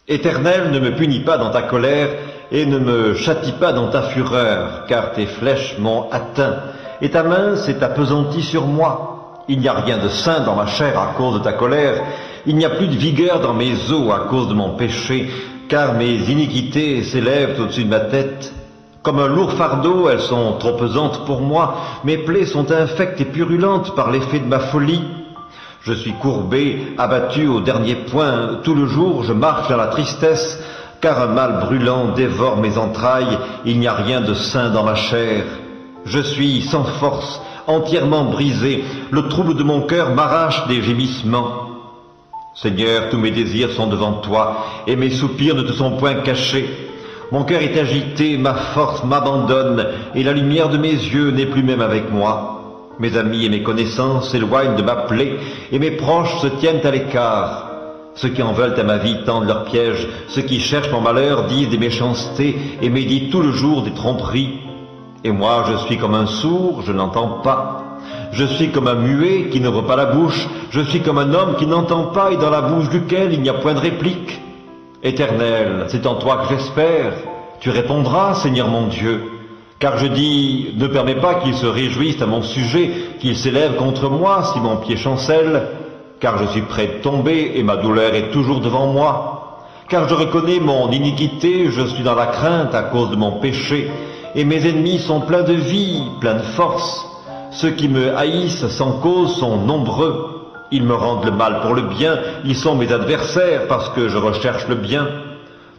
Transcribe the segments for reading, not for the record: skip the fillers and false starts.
Éternel, ne me punis pas dans ta colère, et ne me châtie pas dans ta fureur, car tes flèches m'ont atteint, et ta main s'est appesantie sur moi. Il n'y a rien de sain dans ma chair à cause de ta colère, il n'y a plus de vigueur dans mes os à cause de mon péché, car mes iniquités s'élèvent au-dessus de ma tête. Comme un lourd fardeau, elles sont trop pesantes pour moi, mes plaies sont infectes et purulentes par l'effet de ma folie. Je suis courbé, abattu au dernier point, tout le jour je marche dans la tristesse, car un mal brûlant dévore mes entrailles, il n'y a rien de sain dans ma chair. Je suis sans force, entièrement brisé, le trouble de mon cœur m'arrache des gémissements. Seigneur, tous mes désirs sont devant toi, et mes soupirs ne te sont point cachés. Mon cœur est agité, ma force m'abandonne, et la lumière de mes yeux n'est plus même avec moi. Mes amis et mes connaissances s'éloignent de ma plaie, et mes proches se tiennent à l'écart. Ceux qui en veulent à ma vie tendent leurs pièges, ceux qui cherchent mon malheur disent des méchancetés, et méditent tout le jour des tromperies. Et moi, je suis comme un sourd, je n'entends pas. Je suis comme un muet qui n'ouvre pas la bouche, je suis comme un homme qui n'entend pas et dans la bouche duquel il n'y a point de réplique. Éternel, c'est en toi que j'espère. Tu répondras, Seigneur mon Dieu. Car je dis, ne permets pas qu'ils se réjouissent à mon sujet, qu'ils s'élèvent contre moi si mon pied chancelle, car je suis près de tomber et ma douleur est toujours devant moi. Car je reconnais mon iniquité, je suis dans la crainte à cause de mon péché, et mes ennemis sont pleins de vie, pleins de force. Ceux qui me haïssent sans cause sont nombreux. Ils me rendent le mal pour le bien, ils sont mes adversaires parce que je recherche le bien.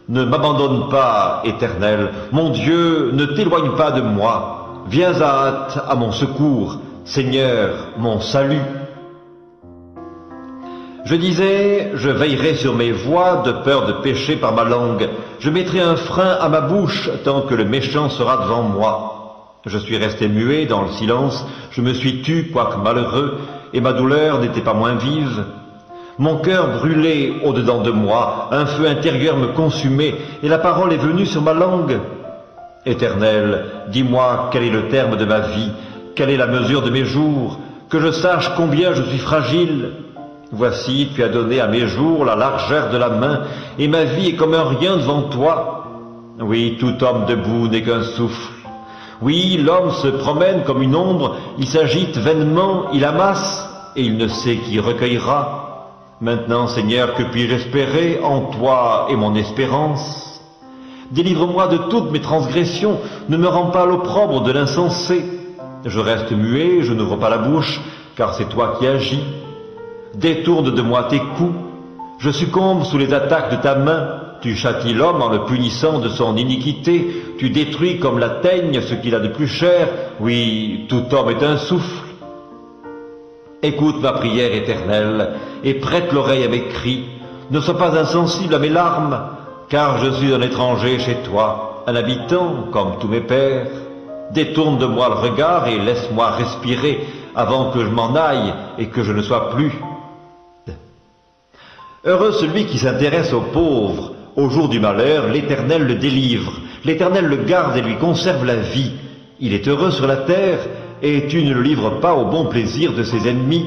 Ne m'abandonne pas, Éternel, mon Dieu, ne t'éloigne pas de moi. Viens à hâte à mon secours, Seigneur, mon salut. Je disais, je veillerai sur mes voies de peur de pécher par ma langue. Je mettrai un frein à ma bouche tant que le méchant sera devant moi. Je suis resté muet dans le silence, je me suis tu, quoique malheureux, et ma douleur n'était pas moins vive. Mon cœur brûlait au-dedans de moi, un feu intérieur me consumait, et la parole est venue sur ma langue. Éternel, dis-moi quel est le terme de ma vie, quelle est la mesure de mes jours, que je sache combien je suis fragile. Voici, tu as donné à mes jours la largeur de la main, et ma vie est comme un rien devant toi. Oui, tout homme debout n'est qu'un souffle. Oui, l'homme se promène comme une ombre, il s'agite vainement, il amasse, et il ne sait qui recueillera. Maintenant, Seigneur, que puis-je espérer? En toi est mon espérance. Délivre-moi de toutes mes transgressions, ne me rends pas l'opprobre de l'insensé. Je reste muet, je n'ouvre pas la bouche, car c'est toi qui agis. Détourne de moi tes coups, je succombe sous les attaques de ta main. Tu châties l'homme en le punissant de son iniquité, tu détruis comme la teigne ce qu'il a de plus cher. Oui, tout homme est un souffle. Écoute ma prière éternelle, et prête l'oreille à mes cris. Ne sois pas insensible à mes larmes, car je suis un étranger chez toi, un habitant comme tous mes pères. Détourne de moi le regard et laisse-moi respirer avant que je m'en aille et que je ne sois plus. Heureux celui qui s'intéresse aux pauvres. Au jour du malheur, l'Éternel le délivre. L'Éternel le garde et lui conserve la vie. Il est heureux sur la terre, et tu ne le livres pas au bon plaisir de ses ennemis.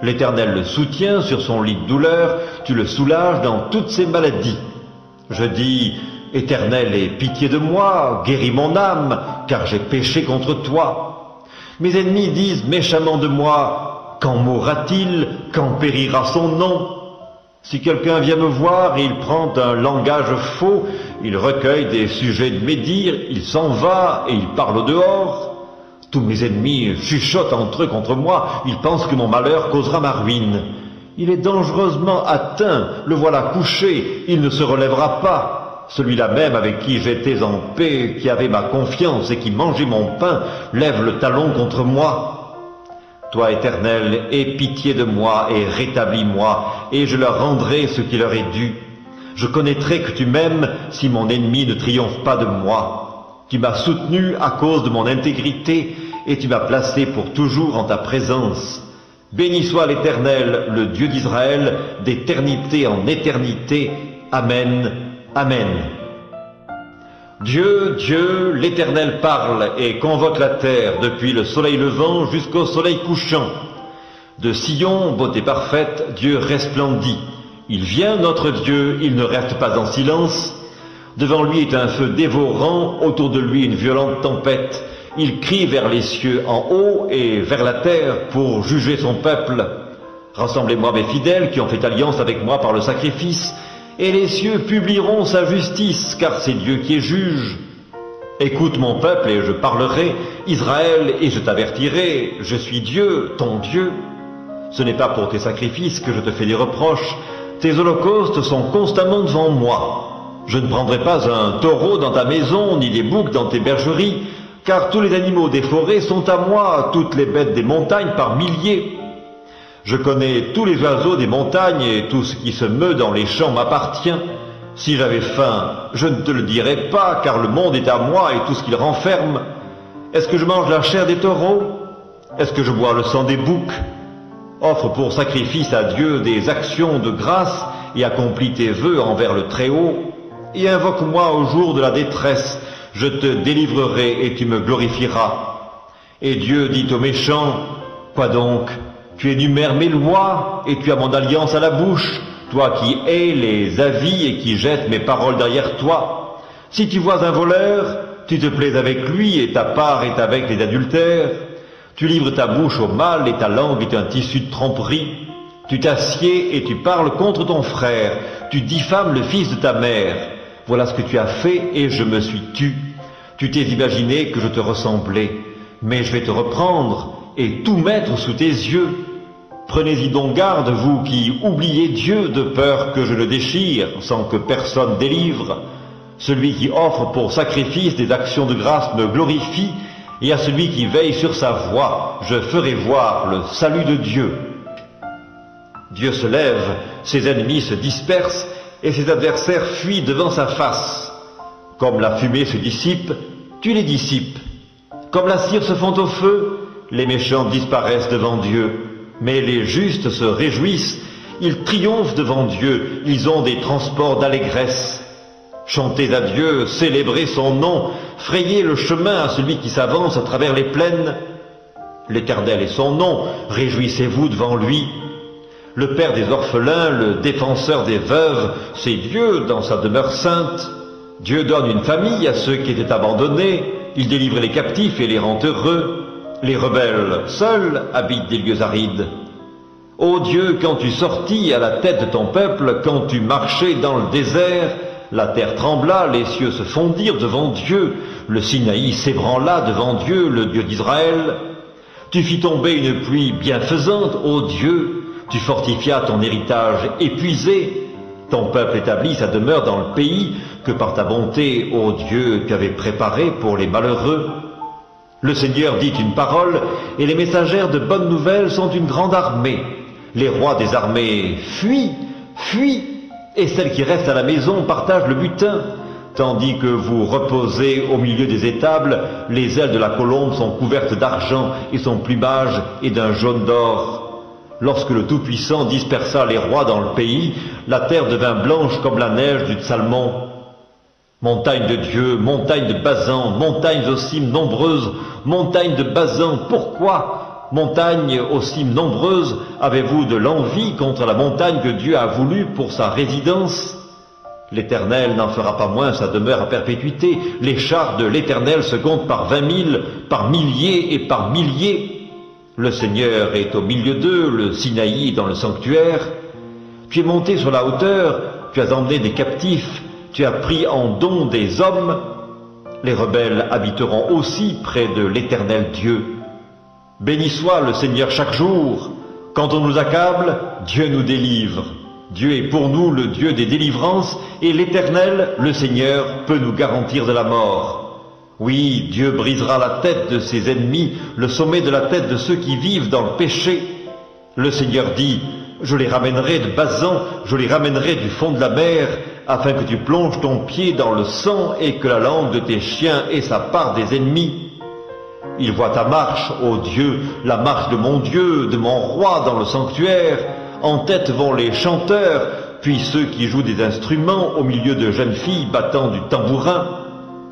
L'Éternel le soutient sur son lit de douleur, tu le soulages dans toutes ses maladies. Je dis, Éternel, aie pitié de moi, guéris mon âme, car j'ai péché contre toi. Mes ennemis disent méchamment de moi, quand mourra-t-il, quand périra son nom? Si quelqu'un vient me voir et il prend un langage faux, il recueille des sujets de médire, il s'en va et il parle au dehors. Tous mes ennemis chuchotent entre eux contre moi, ils pensent que mon malheur causera ma ruine. Il est dangereusement atteint, le voilà couché, il ne se relèvera pas. Celui-là même avec qui j'étais en paix, qui avait ma confiance et qui mangeait mon pain, lève le talon contre moi. Toi, Éternel, aie pitié de moi et rétablis-moi, et je leur rendrai ce qui leur est dû. Je connaîtrai que tu m'aimes si mon ennemi ne triomphe pas de moi. Tu m'as soutenu à cause de mon intégrité, et tu m'as placé pour toujours en ta présence. Béni soit l'Éternel, le Dieu d'Israël, d'éternité en éternité. Amen. Amen. Dieu, Dieu, l'Éternel parle et convoque la terre depuis le soleil levant jusqu'au soleil couchant. De Sion, beauté parfaite, Dieu resplendit. Il vient, notre Dieu, il ne reste pas en silence. Devant lui est un feu dévorant, autour de lui une violente tempête. Il crie vers les cieux en haut et vers la terre pour juger son peuple. Rassemblez-moi mes fidèles qui ont fait alliance avec moi par le sacrifice, et les cieux publieront sa justice, car c'est Dieu qui est juge. Écoute mon peuple et je parlerai, Israël, et je t'avertirai, je suis Dieu, ton Dieu. Ce n'est pas pour tes sacrifices que je te fais des reproches, tes holocaustes sont constamment devant moi. Je ne prendrai pas un taureau dans ta maison, ni des boucs dans tes bergeries, car tous les animaux des forêts sont à moi, toutes les bêtes des montagnes par milliers. Je connais tous les oiseaux des montagnes et tout ce qui se meut dans les champs m'appartient. Si j'avais faim, je ne te le dirais pas, car le monde est à moi et tout ce qu'il renferme. Est-ce que je mange la chair des taureaux? Est-ce que je bois le sang des boucs? Offre pour sacrifice à Dieu des actions de grâce et accomplis tes vœux envers le Très-Haut. Et invoque-moi au jour de la détresse, je te délivrerai et tu me glorifieras. Et Dieu dit aux méchants, quoi donc? Tu énumères mes lois et tu as mon alliance à la bouche, toi qui hais les avis et qui jettes mes paroles derrière toi. Si tu vois un voleur, tu te plais avec lui et ta part est avec les adultères. Tu livres ta bouche au mal et ta langue est un tissu de tromperie. Tu t'assieds et tu parles contre ton frère, tu diffames le fils de ta mère. Voilà ce que tu as fait et je me suis tu. Tu t'es imaginé que je te ressemblais, mais je vais te reprendre et tout mettre sous tes yeux. Prenez-y donc garde, vous qui oubliez Dieu, de peur que je le déchire, sans que personne délivre. Celui qui offre pour sacrifice des actions de grâce me glorifie, et à celui qui veille sur sa voie, je ferai voir le salut de Dieu. Dieu se lève, ses ennemis se dispersent, et ses adversaires fuient devant sa face. Comme la fumée se dissipe, tu les dissipes. Comme la cire se fond au feu, les méchants disparaissent devant Dieu. Mais les justes se réjouissent, ils triomphent devant Dieu, ils ont des transports d'allégresse. Chantez à Dieu, célébrez son nom, frayez le chemin à celui qui s'avance à travers les plaines. L'Éternel est son nom, réjouissez-vous devant lui. Le Père des orphelins, le défenseur des veuves, c'est Dieu dans sa demeure sainte. Dieu donne une famille à ceux qui étaient abandonnés, il délivre les captifs et les rend heureux. Les rebelles seuls habitent des lieux arides. Ô Dieu, quand tu sortis à la tête de ton peuple, quand tu marchais dans le désert, la terre trembla, les cieux se fondirent devant Dieu, le Sinaï s'ébranla devant Dieu, le Dieu d'Israël. Tu fis tomber une pluie bienfaisante, ô Dieu, tu fortifias ton héritage épuisé. Ton peuple établit sa demeure dans le pays que par ta bonté, ô Dieu, tu avais préparé pour les malheureux. Le Seigneur dit une parole, et les messagères de bonnes nouvelles sont une grande armée. Les rois des armées fuient, et celles qui restent à la maison partagent le butin. Tandis que vous reposez au milieu des étables, les ailes de la colombe sont couvertes d'argent, et son plumage est d'un jaune d'or. Lorsque le Tout-Puissant dispersa les rois dans le pays, la terre devint blanche comme la neige du Salmon. Montagne de Dieu, montagne de Bazan, montagnes aux cimes nombreuses, montagnes de Bazan, pourquoi, montagnes aux cimes nombreuses, avez-vous de l'envie contre la montagne que Dieu a voulu pour sa résidence? L'Éternel n'en fera pas moins sa demeure à perpétuité, les chars de l'Éternel se comptent par 20 000, par milliers et par milliers. Le Seigneur est au milieu d'eux, le Sinaï est dans le sanctuaire. Tu es monté sur la hauteur, tu as emmené des captifs, tu as pris en don des hommes. Les rebelles habiteront aussi près de l'Éternel Dieu. Béni soit le Seigneur chaque jour. Quand on nous accable, Dieu nous délivre. Dieu est pour nous le Dieu des délivrances, et l'Éternel, le Seigneur, peut nous garantir de la mort. Oui, Dieu brisera la tête de ses ennemis, le sommet de la tête de ceux qui vivent dans le péché. Le Seigneur dit, je les ramènerai de Bazan, je les ramènerai du fond de la mer, afin que tu plonges ton pied dans le sang et que la langue de tes chiens ait sa part des ennemis. Il voit ta marche, ô Dieu, la marche de mon Dieu, de mon roi dans le sanctuaire. En tête vont les chanteurs, puis ceux qui jouent des instruments au milieu de jeunes filles battant du tambourin.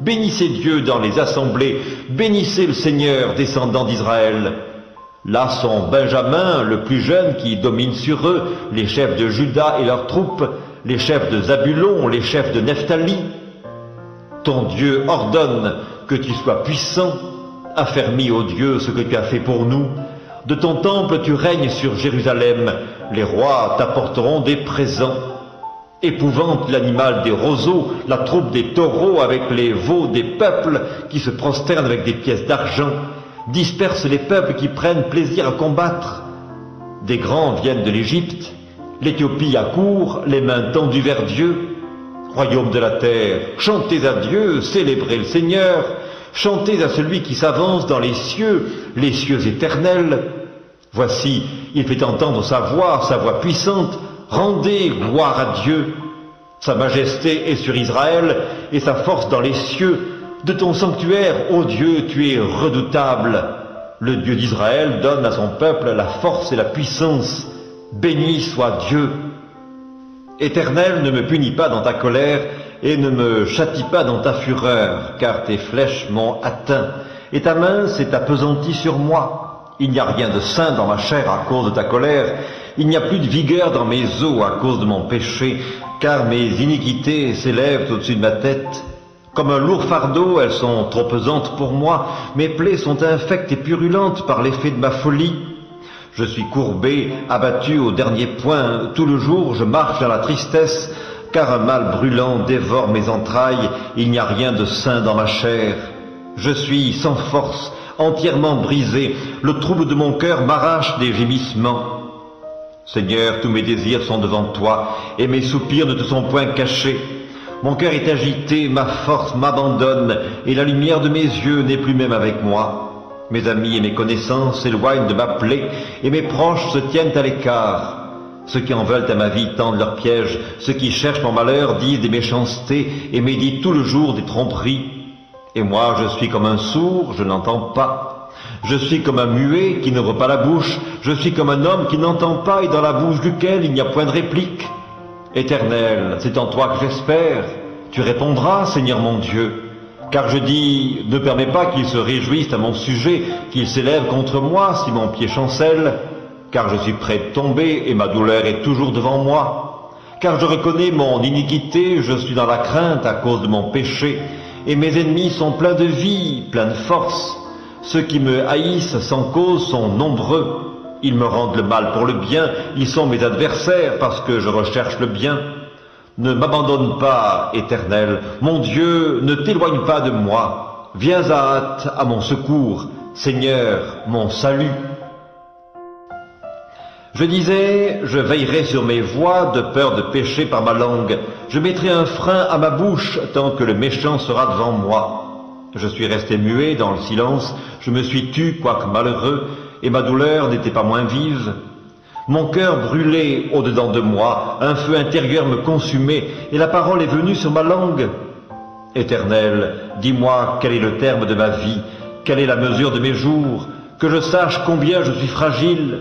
Bénissez Dieu dans les assemblées, bénissez le Seigneur, descendant d'Israël. Là sont Benjamin, le plus jeune, qui domine sur eux, les chefs de Juda et leurs troupes, les chefs de Zabulon, les chefs de Nephtali. Ton Dieu ordonne que tu sois puissant, affermis, ô Dieu, ce que tu as fait pour nous. De ton temple tu règnes sur Jérusalem, les rois t'apporteront des présents. Épouvante l'animal des roseaux, la troupe des taureaux avec les veaux des peuples qui se prosternent avec des pièces d'argent. Disperse les peuples qui prennent plaisir à combattre. Des grands viennent de l'Égypte, l'Éthiopie accourt, les mains tendues vers Dieu. Royaume de la terre, chantez à Dieu, célébrez le Seigneur, chantez à celui qui s'avance dans les cieux éternels. Voici, il fait entendre sa voix puissante, rendez gloire à Dieu. Sa majesté est sur Israël et sa force dans les cieux. De ton sanctuaire, ô Dieu, tu es redoutable. Le Dieu d'Israël donne à son peuple la force et la puissance. Béni soit Dieu. Éternel, ne me punis pas dans ta colère et ne me châtie pas dans ta fureur, car tes flèches m'ont atteint et ta main s'est appesantie sur moi. Il n'y a rien de sain dans ma chair à cause de ta colère, il n'y a plus de vigueur dans mes os à cause de mon péché, car mes iniquités s'élèvent au-dessus de ma tête. Comme un lourd fardeau, elles sont trop pesantes pour moi, mes plaies sont infectes et purulentes par l'effet de ma folie. Je suis courbé, abattu au dernier point, tout le jour je marche dans la tristesse, car un mal brûlant dévore mes entrailles, il n'y a rien de sain dans ma chair. Je suis sans force, entièrement brisé, le trouble de mon cœur m'arrache des gémissements. Seigneur, tous mes désirs sont devant toi, et mes soupirs ne te sont point cachés. Mon cœur est agité, ma force m'abandonne, et la lumière de mes yeux n'est plus même avec moi. Mes amis et mes connaissances s'éloignent de ma plaie, et mes proches se tiennent à l'écart. Ceux qui en veulent à ma vie tendent leurs pièges, ceux qui cherchent mon malheur disent des méchancetés, et méditent tout le jour des tromperies. Et moi je suis comme un sourd, je n'entends pas. Je suis comme un muet qui n'ouvre pas la bouche, je suis comme un homme qui n'entend pas et dans la bouche duquel il n'y a point de réplique. Éternel, c'est en toi que j'espère. Tu répondras, Seigneur mon Dieu. Car je dis, ne permets pas qu'ils se réjouissent à mon sujet, qu'ils s'élèvent contre moi si mon pied chancelle, car je suis prêt de tomber et ma douleur est toujours devant moi. Car je reconnais mon iniquité, je suis dans la crainte à cause de mon péché, et mes ennemis sont pleins de vie, pleins de force. Ceux qui me haïssent sans cause sont nombreux. Ils me rendent le mal pour le bien, ils sont mes adversaires parce que je recherche le bien. Ne m'abandonne pas, Éternel, mon Dieu, ne t'éloigne pas de moi. Viens à hâte à mon secours, Seigneur, mon salut. Je disais, je veillerai sur mes voies de peur de pécher par ma langue. Je mettrai un frein à ma bouche tant que le méchant sera devant moi. Je suis resté muet dans le silence, je me suis tu, quoique malheureux, et ma douleur n'était pas moins vive. Mon cœur brûlait au-dedans de moi, un feu intérieur me consumait, et la parole est venue sur ma langue. Éternel, dis-moi quel est le terme de ma vie, quelle est la mesure de mes jours, que je sache combien je suis fragile.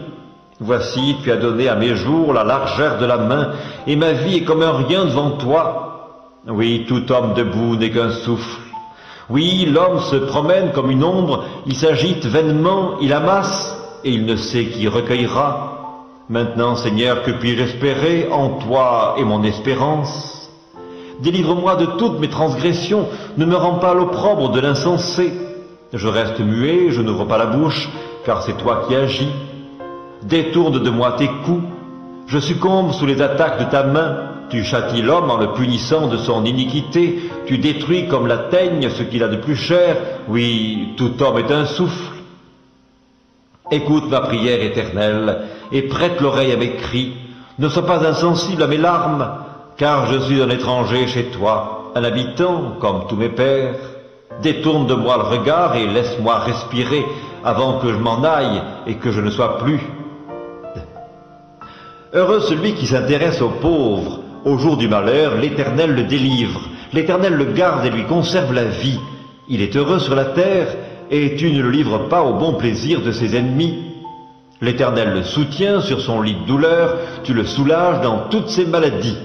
Voici, tu as donné à mes jours la largeur de la main, et ma vie est comme un rien devant toi. Oui, tout homme debout n'est qu'un souffle. Oui, l'homme se promène comme une ombre, il s'agite vainement, il amasse, et il ne sait qui recueillera. Maintenant, Seigneur, que puis-je espérer en toi et mon espérance? Délivre-moi de toutes mes transgressions, ne me rends pas l'opprobre de l'insensé. Je reste muet, je n'ouvre pas la bouche, car c'est toi qui agis. Détourne de moi tes coups, je succombe sous les attaques de ta main. Tu châties l'homme en le punissant de son iniquité, tu détruis comme la teigne ce qu'il a de plus cher. Oui, tout homme est un souffle. Écoute ma prière éternelle, et prête l'oreille à mes cris. Ne sois pas insensible à mes larmes, car je suis un étranger chez toi, un habitant comme tous mes pères. Détourne de moi le regard et laisse-moi respirer avant que je m'en aille et que je ne sois plus. Heureux celui qui s'intéresse aux pauvres. Au jour du malheur, l'Éternel le délivre. L'Éternel le garde et lui conserve la vie. Il est heureux sur la terre, et tu ne le livres pas au bon plaisir de ses ennemis. L'Éternel le soutient sur son lit de douleur, tu le soulages dans toutes ses maladies.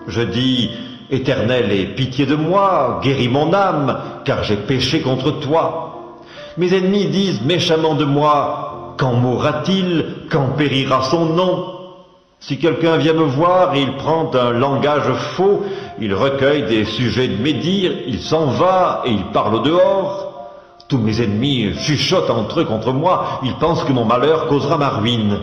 Je dis, Éternel, aie pitié de moi, guéris mon âme, car j'ai péché contre toi. Mes ennemis disent méchamment de moi, Quand mourra-t-il? Quand périra son nom? Si quelqu'un vient me voir et il prend un langage faux, il recueille des sujets de médire, il s'en va et il parle au dehors. Tous mes ennemis chuchotent entre eux contre moi, ils pensent que mon malheur causera ma ruine.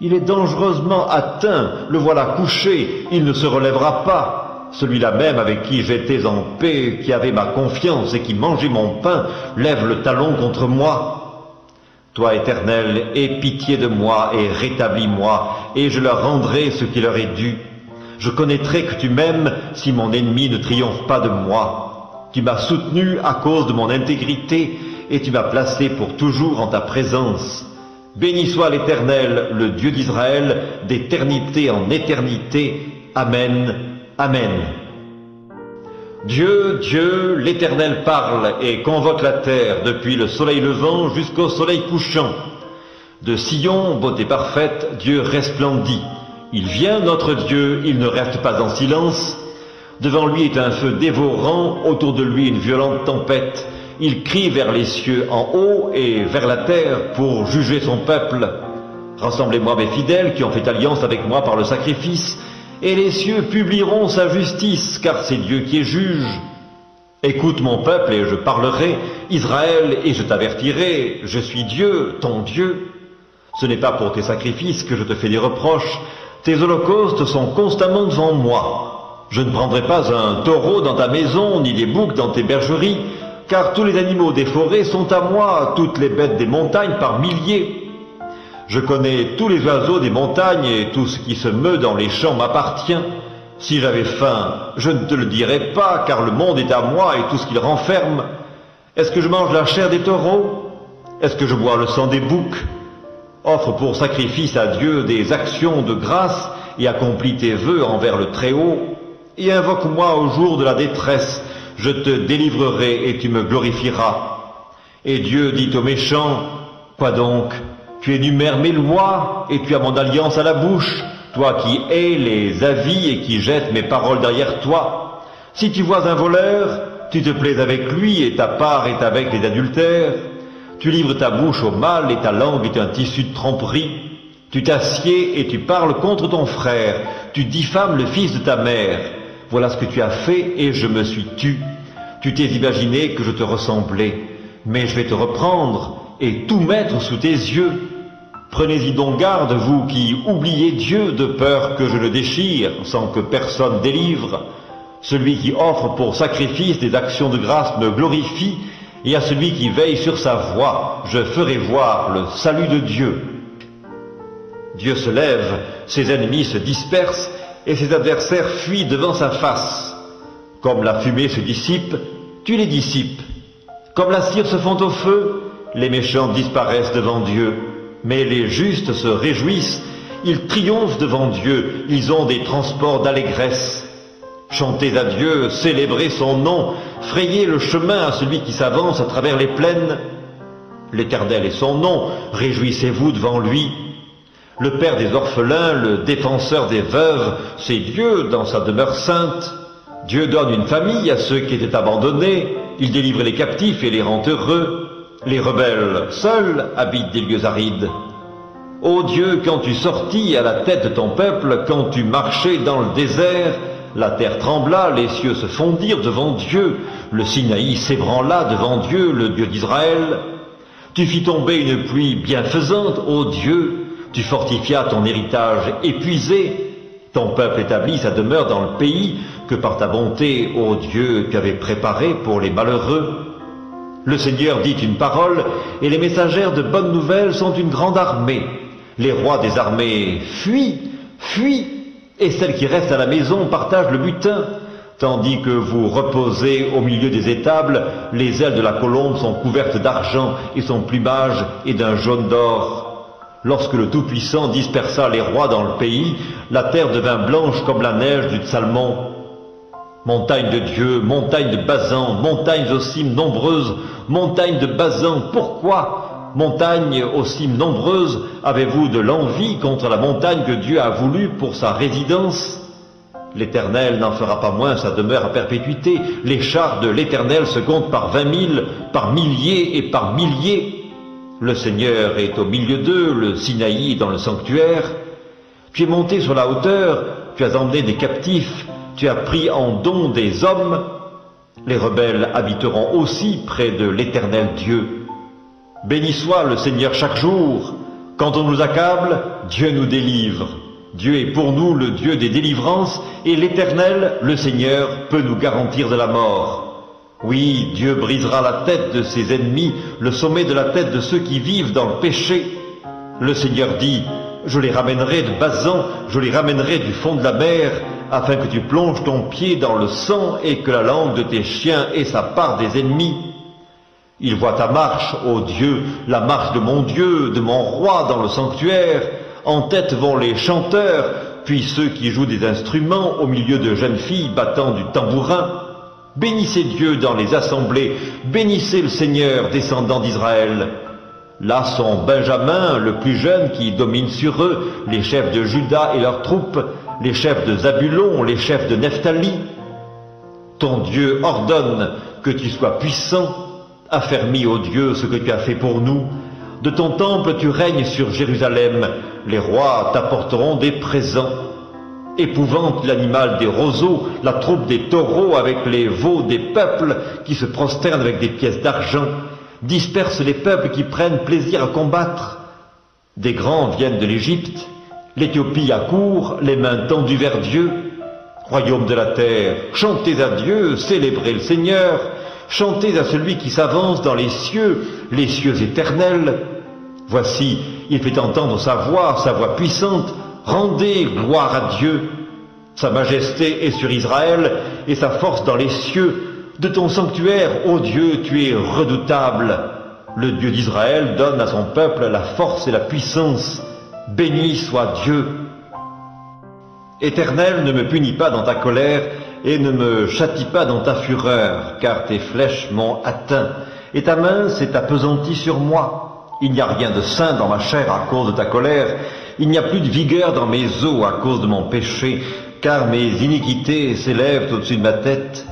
Il est dangereusement atteint, le voilà couché, il ne se relèvera pas. Celui-là même avec qui j'étais en paix, qui avait ma confiance et qui mangeait mon pain, lève le talon contre moi. Toi, Éternel, aie pitié de moi et rétablis-moi, et je leur rendrai ce qui leur est dû. Je connaîtrai que tu m'aimes si mon ennemi ne triomphe pas de moi. Tu m'as soutenu à cause de mon intégrité, et tu m'as placé pour toujours en ta présence. Béni soit l'Éternel, le Dieu d'Israël, d'éternité en éternité. Amen. Amen. Dieu, Dieu, l'Éternel parle et convoque la terre depuis le soleil levant jusqu'au soleil couchant. De Sion, beauté parfaite, Dieu resplendit. Il vient, notre Dieu, il ne reste pas en silence. Devant lui est un feu dévorant, autour de lui une violente tempête. Il crie vers les cieux en haut et vers la terre pour juger son peuple. Rassemblez-moi mes fidèles qui ont fait alliance avec moi par le sacrifice, et les cieux publieront sa justice, car c'est Dieu qui est juge. Écoute mon peuple et je parlerai, Israël, et je t'avertirai, je suis Dieu, ton Dieu. Ce n'est pas pour tes sacrifices que je te fais des reproches, tes holocaustes sont constamment devant moi. Je ne prendrai pas un taureau dans ta maison, ni des boucs dans tes bergeries, car tous les animaux des forêts sont à moi, toutes les bêtes des montagnes par milliers. Je connais tous les oiseaux des montagnes et tout ce qui se meut dans les champs m'appartient. Si j'avais faim, je ne te le dirais pas, car le monde est à moi et tout ce qu'il renferme. Est-ce que je mange la chair des taureaux? Est-ce que je bois le sang des boucs? Offre pour sacrifice à Dieu des actions de grâce et accomplis tes vœux envers le Très-Haut. Et invoque-moi au jour de la détresse, je te délivrerai et tu me glorifieras. Et Dieu dit aux méchants, quoi donc? Tu énumères mes lois et tu as mon alliance à la bouche, toi qui hais les avis et qui jettes mes paroles derrière toi. Si tu vois un voleur, tu te plais avec lui et ta part est avec les adultères. Tu livres ta bouche au mal et ta langue est un tissu de tromperie. Tu t'assieds et tu parles contre ton frère, tu diffames le fils de ta mère. Voilà ce que tu as fait et je me suis tu. Tu t'es imaginé que je te ressemblais, mais je vais te reprendre et tout mettre sous tes yeux. Prenez-y donc garde, vous qui oubliez Dieu, de peur que je le déchire, sans que personne délivre. Celui qui offre pour sacrifice des actions de grâce me glorifie, et à celui qui veille sur sa voie, je ferai voir le salut de Dieu. Dieu se lève, ses ennemis se dispersent, et ses adversaires fuient devant sa face. Comme la fumée se dissipe, tu les dissipes. Comme la cire se fond au feu, les méchants disparaissent devant Dieu. Mais les justes se réjouissent, ils triomphent devant Dieu, ils ont des transports d'allégresse. Chantez à Dieu, célébrez son nom, frayez le chemin à celui qui s'avance à travers les plaines. L'Éternel est son nom, réjouissez-vous devant lui. Le Père des orphelins, le défenseur des veuves, c'est Dieu dans sa demeure sainte. Dieu donne une famille à ceux qui étaient abandonnés, il délivre les captifs et les rend heureux. Les rebelles, seuls, habitent des lieux arides. Ô Dieu, quand tu sortis à la tête de ton peuple, quand tu marchais dans le désert, la terre trembla, les cieux se fondirent devant Dieu, le Sinaï s'ébranla devant Dieu, le Dieu d'Israël. Tu fis tomber une pluie bienfaisante, ô Dieu, tu fortifias ton héritage épuisé. Ton peuple établit sa demeure dans le pays que par ta bonté, ô Dieu, tu avais préparé pour les malheureux. Le Seigneur dit une parole, et les messagères de bonnes nouvelles sont une grande armée. Les rois des armées fuient, fuient, et celles qui restent à la maison partagent le butin. Tandis que vous reposez au milieu des étables, les ailes de la colombe sont couvertes d'argent, et son plumage est d'un jaune d'or. Lorsque le Tout-Puissant dispersa les rois dans le pays, la terre devint blanche comme la neige du Salmon. Montagne de Dieu, montagne de Bazan, montagnes aux cimes nombreuses, montagnes de Bazan, pourquoi, montagne aux cimes nombreuses, avez-vous de l'envie contre la montagne que Dieu a voulu pour sa résidence? L'Éternel n'en fera pas moins sa demeure à perpétuité, les chars de l'Éternel se comptent par 20 000, par milliers et par milliers. Le Seigneur est au milieu d'eux, le Sinaï est dans le sanctuaire. Tu es monté sur la hauteur, tu as emmené des captifs, tu as pris en don des hommes. Les rebelles habiteront aussi près de l'Éternel Dieu. Béni soit le Seigneur chaque jour. Quand on nous accable, Dieu nous délivre. Dieu est pour nous le Dieu des délivrances, et l'Éternel, le Seigneur, peut nous garantir de la mort. Oui, Dieu brisera la tête de ses ennemis, le sommet de la tête de ceux qui vivent dans le péché. Le Seigneur dit, je les ramènerai de Basan, je les ramènerai du fond de la mer, afin que tu plonges ton pied dans le sang et que la langue de tes chiens ait sa part des ennemis. Il voit ta marche, ô Dieu, la marche de mon Dieu, de mon roi dans le sanctuaire. En tête vont les chanteurs, puis ceux qui jouent des instruments au milieu de jeunes filles battant du tambourin. Bénissez Dieu dans les assemblées, bénissez le Seigneur, descendant d'Israël. Là sont Benjamin, le plus jeune, qui domine sur eux, les chefs de Juda et leurs troupes, les chefs de Zabulon, les chefs de Nephtali. Ton Dieu ordonne que tu sois puissant, affermis, ô Dieu, ce que tu as fait pour nous. De ton temple tu règnes sur Jérusalem, les rois t'apporteront des présents. Épouvante l'animal des roseaux, la troupe des taureaux avec les veaux des peuples qui se prosternent avec des pièces d'argent. Disperse les peuples qui prennent plaisir à combattre. Des grands viennent de l'Égypte, l'Éthiopie accourt, les mains tendues vers Dieu. Royaume de la terre, chantez à Dieu, célébrez le Seigneur, chantez à celui qui s'avance dans les cieux éternels. Voici, il fait entendre sa voix puissante, rendez gloire à Dieu. Sa majesté est sur Israël et sa force dans les cieux. De ton sanctuaire, ô Dieu, tu es redoutable. Le Dieu d'Israël donne à son peuple la force et la puissance. Béni soit Dieu. Éternel, ne me punis pas dans ta colère et ne me châtie pas dans ta fureur, car tes flèches m'ont atteint et ta main s'est appesantie sur moi. Il n'y a rien de sain dans ma chair à cause de ta colère, il n'y a plus de vigueur dans mes os à cause de mon péché, car mes iniquités s'élèvent au-dessus de ma tête.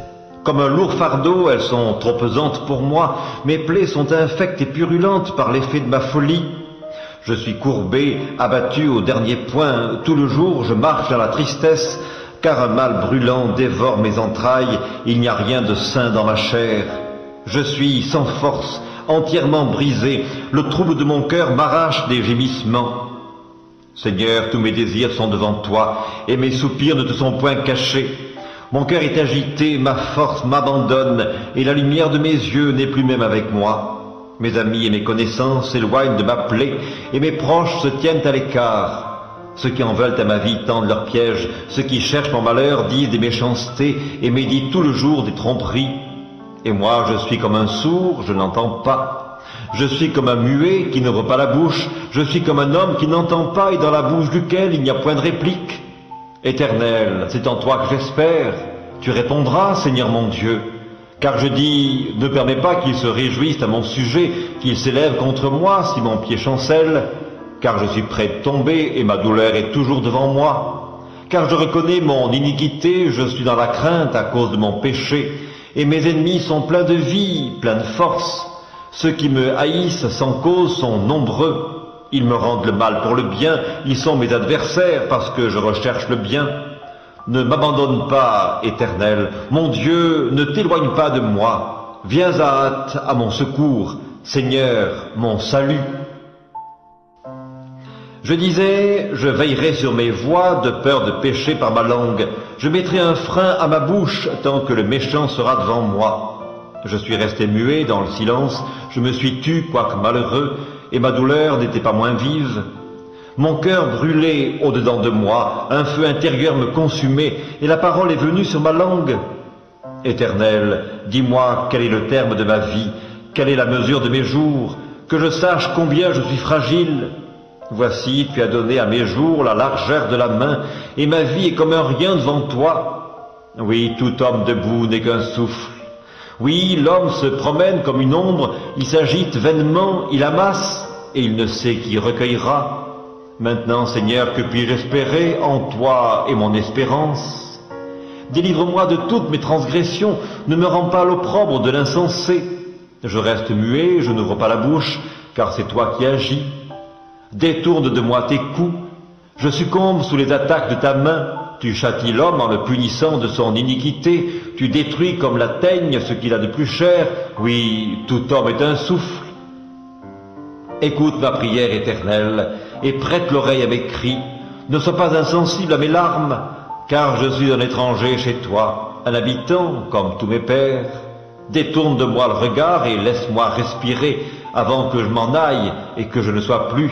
Comme un lourd fardeau, elles sont trop pesantes pour moi, mes plaies sont infectes et purulentes par l'effet de ma folie. Je suis courbé, abattu au dernier point, tout le jour je marche dans la tristesse, car un mal brûlant dévore mes entrailles, il n'y a rien de sain dans ma chair. Je suis sans force, entièrement brisé, le trouble de mon cœur m'arrache des gémissements. Seigneur, tous mes désirs sont devant toi, et mes soupirs ne te sont point cachés. Mon cœur est agité, ma force m'abandonne, et la lumière de mes yeux n'est plus même avec moi. Mes amis et mes connaissances s'éloignent de ma plaie, et mes proches se tiennent à l'écart. Ceux qui en veulent à ma vie tendent leurs pièges, ceux qui cherchent mon malheur disent des méchancetés, et méditent tout le jour des tromperies. Et moi, je suis comme un sourd, je n'entends pas. Je suis comme un muet qui n'ouvre pas la bouche, je suis comme un homme qui n'entend pas et dans la bouche duquel il n'y a point de réplique. Éternel, c'est en toi que j'espère. Tu répondras, Seigneur mon Dieu. Car je dis, ne permets pas qu'ils se réjouissent à mon sujet, qu'ils s'élèvent contre moi si mon pied chancelle, car je suis prêt de tomber et ma douleur est toujours devant moi. Car je reconnais mon iniquité, je suis dans la crainte à cause de mon péché, et mes ennemis sont pleins de vie, pleins de force. Ceux qui me haïssent sans cause sont nombreux. Ils me rendent le mal pour le bien, ils sont mes adversaires parce que je recherche le bien. Ne m'abandonne pas, Éternel, mon Dieu, ne t'éloigne pas de moi. Viens à hâte à mon secours, Seigneur, mon salut. Je disais, je veillerai sur mes voies de peur de pécher par ma langue. Je mettrai un frein à ma bouche tant que le méchant sera devant moi. Je suis resté muet dans le silence, je me suis tu, quoique malheureux, et ma douleur n'était pas moins vive. Mon cœur brûlait au-dedans de moi, un feu intérieur me consumait, et la parole est venue sur ma langue. Éternel, dis-moi quel est le terme de ma vie, quelle est la mesure de mes jours, que je sache combien je suis fragile. Voici, tu as donné à mes jours la largeur de la main, et ma vie est comme un rien devant toi. Oui, tout homme debout n'est qu'un souffle. Oui, l'homme se promène comme une ombre, il s'agite vainement, il amasse, et il ne sait qui recueillera. Maintenant, Seigneur, que puis-je espérer? En toi est mon espérance. Délivre-moi de toutes mes transgressions, ne me rends pas l'opprobre de l'insensé. Je reste muet, je n'ouvre pas la bouche, car c'est toi qui agis. Détourne de moi tes coups, je succombe sous les attaques de ta main. Tu châties l'homme en le punissant de son iniquité, tu détruis comme la teigne ce qu'il a de plus cher. Oui, tout homme est un souffle. Écoute ma prière éternelle, et prête l'oreille à mes cris. Ne sois pas insensible à mes larmes, car je suis un étranger chez toi, un habitant comme tous mes pères. Détourne de moi le regard et laisse-moi respirer avant que je m'en aille et que je ne sois plus.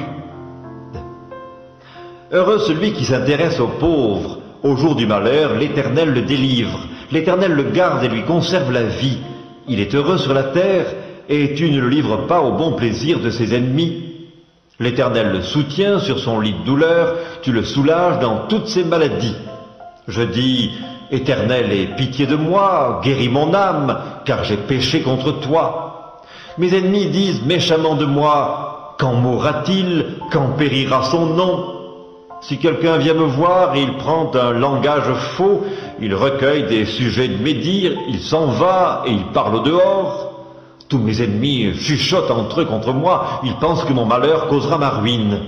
Heureux celui qui s'intéresse aux pauvres. Au jour du malheur, l'Éternel le délivre. L'Éternel le garde et lui conserve la vie. Il est heureux sur la terre, et tu ne le livres pas au bon plaisir de ses ennemis. L'Éternel le soutient sur son lit de douleur, tu le soulages dans toutes ses maladies. Je dis, Éternel, aie pitié de moi, guéris mon âme, car j'ai péché contre toi. Mes ennemis disent méchamment de moi, quand mourra-t-il, quand périra son nom? Si quelqu'un vient me voir et il prend un langage faux, il recueille des sujets de médire, il s'en va et il parle au dehors. Tous mes ennemis chuchotent entre eux contre moi, ils pensent que mon malheur causera ma ruine.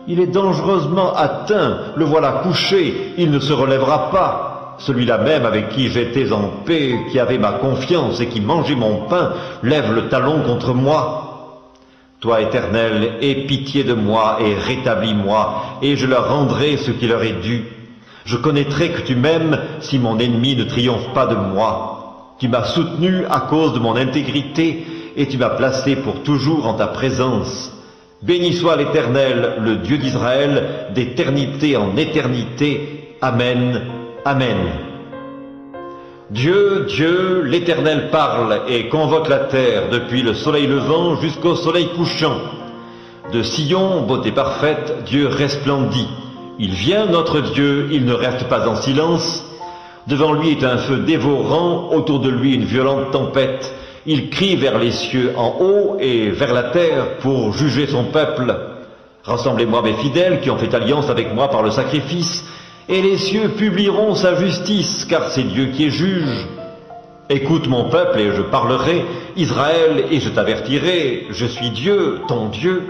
Il est dangereusement atteint, le voilà couché, il ne se relèvera pas. Celui-là même avec qui j'étais en paix, qui avait ma confiance et qui mangeait mon pain, lève le talon contre moi. Toi, Éternel, aie pitié de moi et rétablis-moi, et je leur rendrai ce qui leur est dû. Je connaîtrai que tu m'aimes si mon ennemi ne triomphe pas de moi. Tu m'as soutenu à cause de mon intégrité, et tu m'as placé pour toujours en ta présence. Béni soit l'Éternel, le Dieu d'Israël, d'éternité en éternité. Amen. Amen. Dieu, Dieu, l'Éternel parle et convoque la terre depuis le soleil levant jusqu'au soleil couchant. De Sion, beauté parfaite, Dieu resplendit. Il vient, notre Dieu, il ne reste pas en silence. Devant lui est un feu dévorant, autour de lui une violente tempête. Il crie vers les cieux en haut et vers la terre pour juger son peuple. Rassemblez-moi mes fidèles qui ont fait alliance avec moi par le sacrifice, et les cieux publieront sa justice, car c'est Dieu qui est juge. Écoute mon peuple et je parlerai, Israël, et je t'avertirai, je suis Dieu, ton Dieu.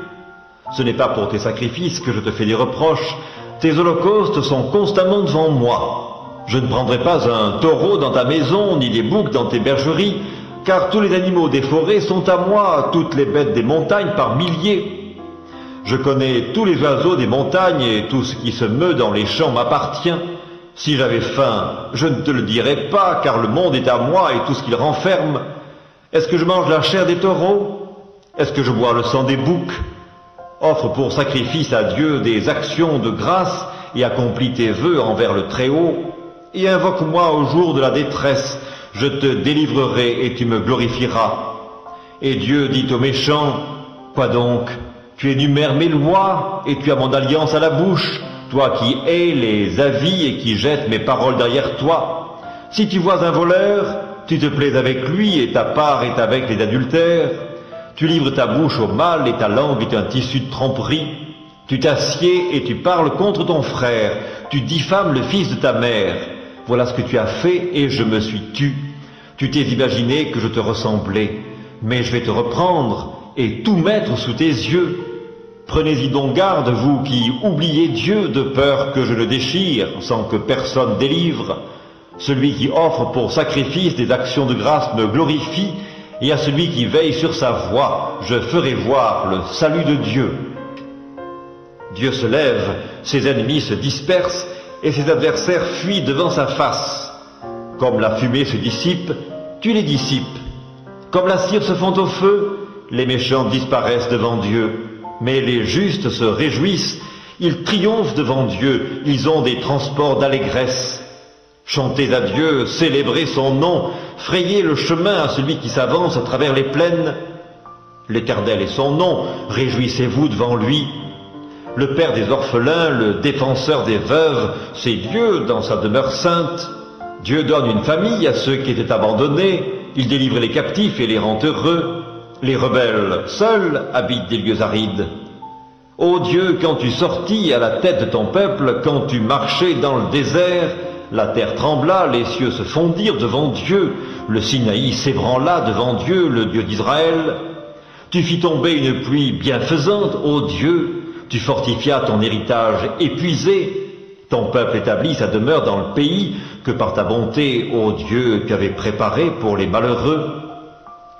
Ce n'est pas pour tes sacrifices que je te fais des reproches, tes holocaustes sont constamment devant moi. Je ne prendrai pas un taureau dans ta maison, ni des boucs dans tes bergeries, car tous les animaux des forêts sont à moi, toutes les bêtes des montagnes par milliers. Je connais tous les oiseaux des montagnes et tout ce qui se meut dans les champs m'appartient. Si j'avais faim, je ne te le dirais pas, car le monde est à moi et tout ce qu'il renferme. Est-ce que je mange la chair des taureaux? Est-ce que je bois le sang des boucs? Offre pour sacrifice à Dieu des actions de grâce et accomplis tes vœux envers le Très-Haut. Et invoque-moi au jour de la détresse, je te délivrerai et tu me glorifieras. Et Dieu dit aux méchants, quoi donc? Tu énumères mes lois et tu as mon alliance à la bouche, toi qui hais les avis et qui jettes mes paroles derrière toi. Si tu vois un voleur, tu te plais avec lui et ta part est avec les adultères. Tu livres ta bouche au mal et ta langue est un tissu de tromperie. Tu t'assieds et tu parles contre ton frère, tu diffames le fils de ta mère. Voilà ce que tu as fait et je me suis tu. Tu t'es imaginé que je te ressemblais, mais je vais te reprendre et tout mettre sous tes yeux. Prenez-y donc garde, vous qui oubliez Dieu, de peur que je le déchire, sans que personne délivre. Celui qui offre pour sacrifice des actions de grâce me glorifie, et à celui qui veille sur sa voie, je ferai voir le salut de Dieu. Dieu se lève, ses ennemis se dispersent, et ses adversaires fuient devant sa face. Comme la fumée se dissipe, tu les dissipes. Comme la cire se fond au feu, les méchants disparaissent devant Dieu. Mais les justes se réjouissent, ils triomphent devant Dieu, ils ont des transports d'allégresse. Chantez à Dieu, célébrez son nom, frayez le chemin à celui qui s'avance à travers les plaines. L'Éternel est son nom, réjouissez-vous devant lui. Le Père des orphelins, le défenseur des veuves, c'est Dieu dans sa demeure sainte. Dieu donne une famille à ceux qui étaient abandonnés, il délivre les captifs et les rend heureux. Les rebelles seuls habitent des lieux arides. Ô Dieu, quand tu sortis à la tête de ton peuple, quand tu marchais dans le désert, la terre trembla, les cieux se fondirent devant Dieu, le Sinaï s'ébranla devant Dieu, le Dieu d'Israël. Tu fis tomber une pluie bienfaisante, ô Dieu, tu fortifias ton héritage épuisé. Ton peuple établit sa demeure dans le pays que par ta bonté, ô Dieu, tu avais préparé pour les malheureux.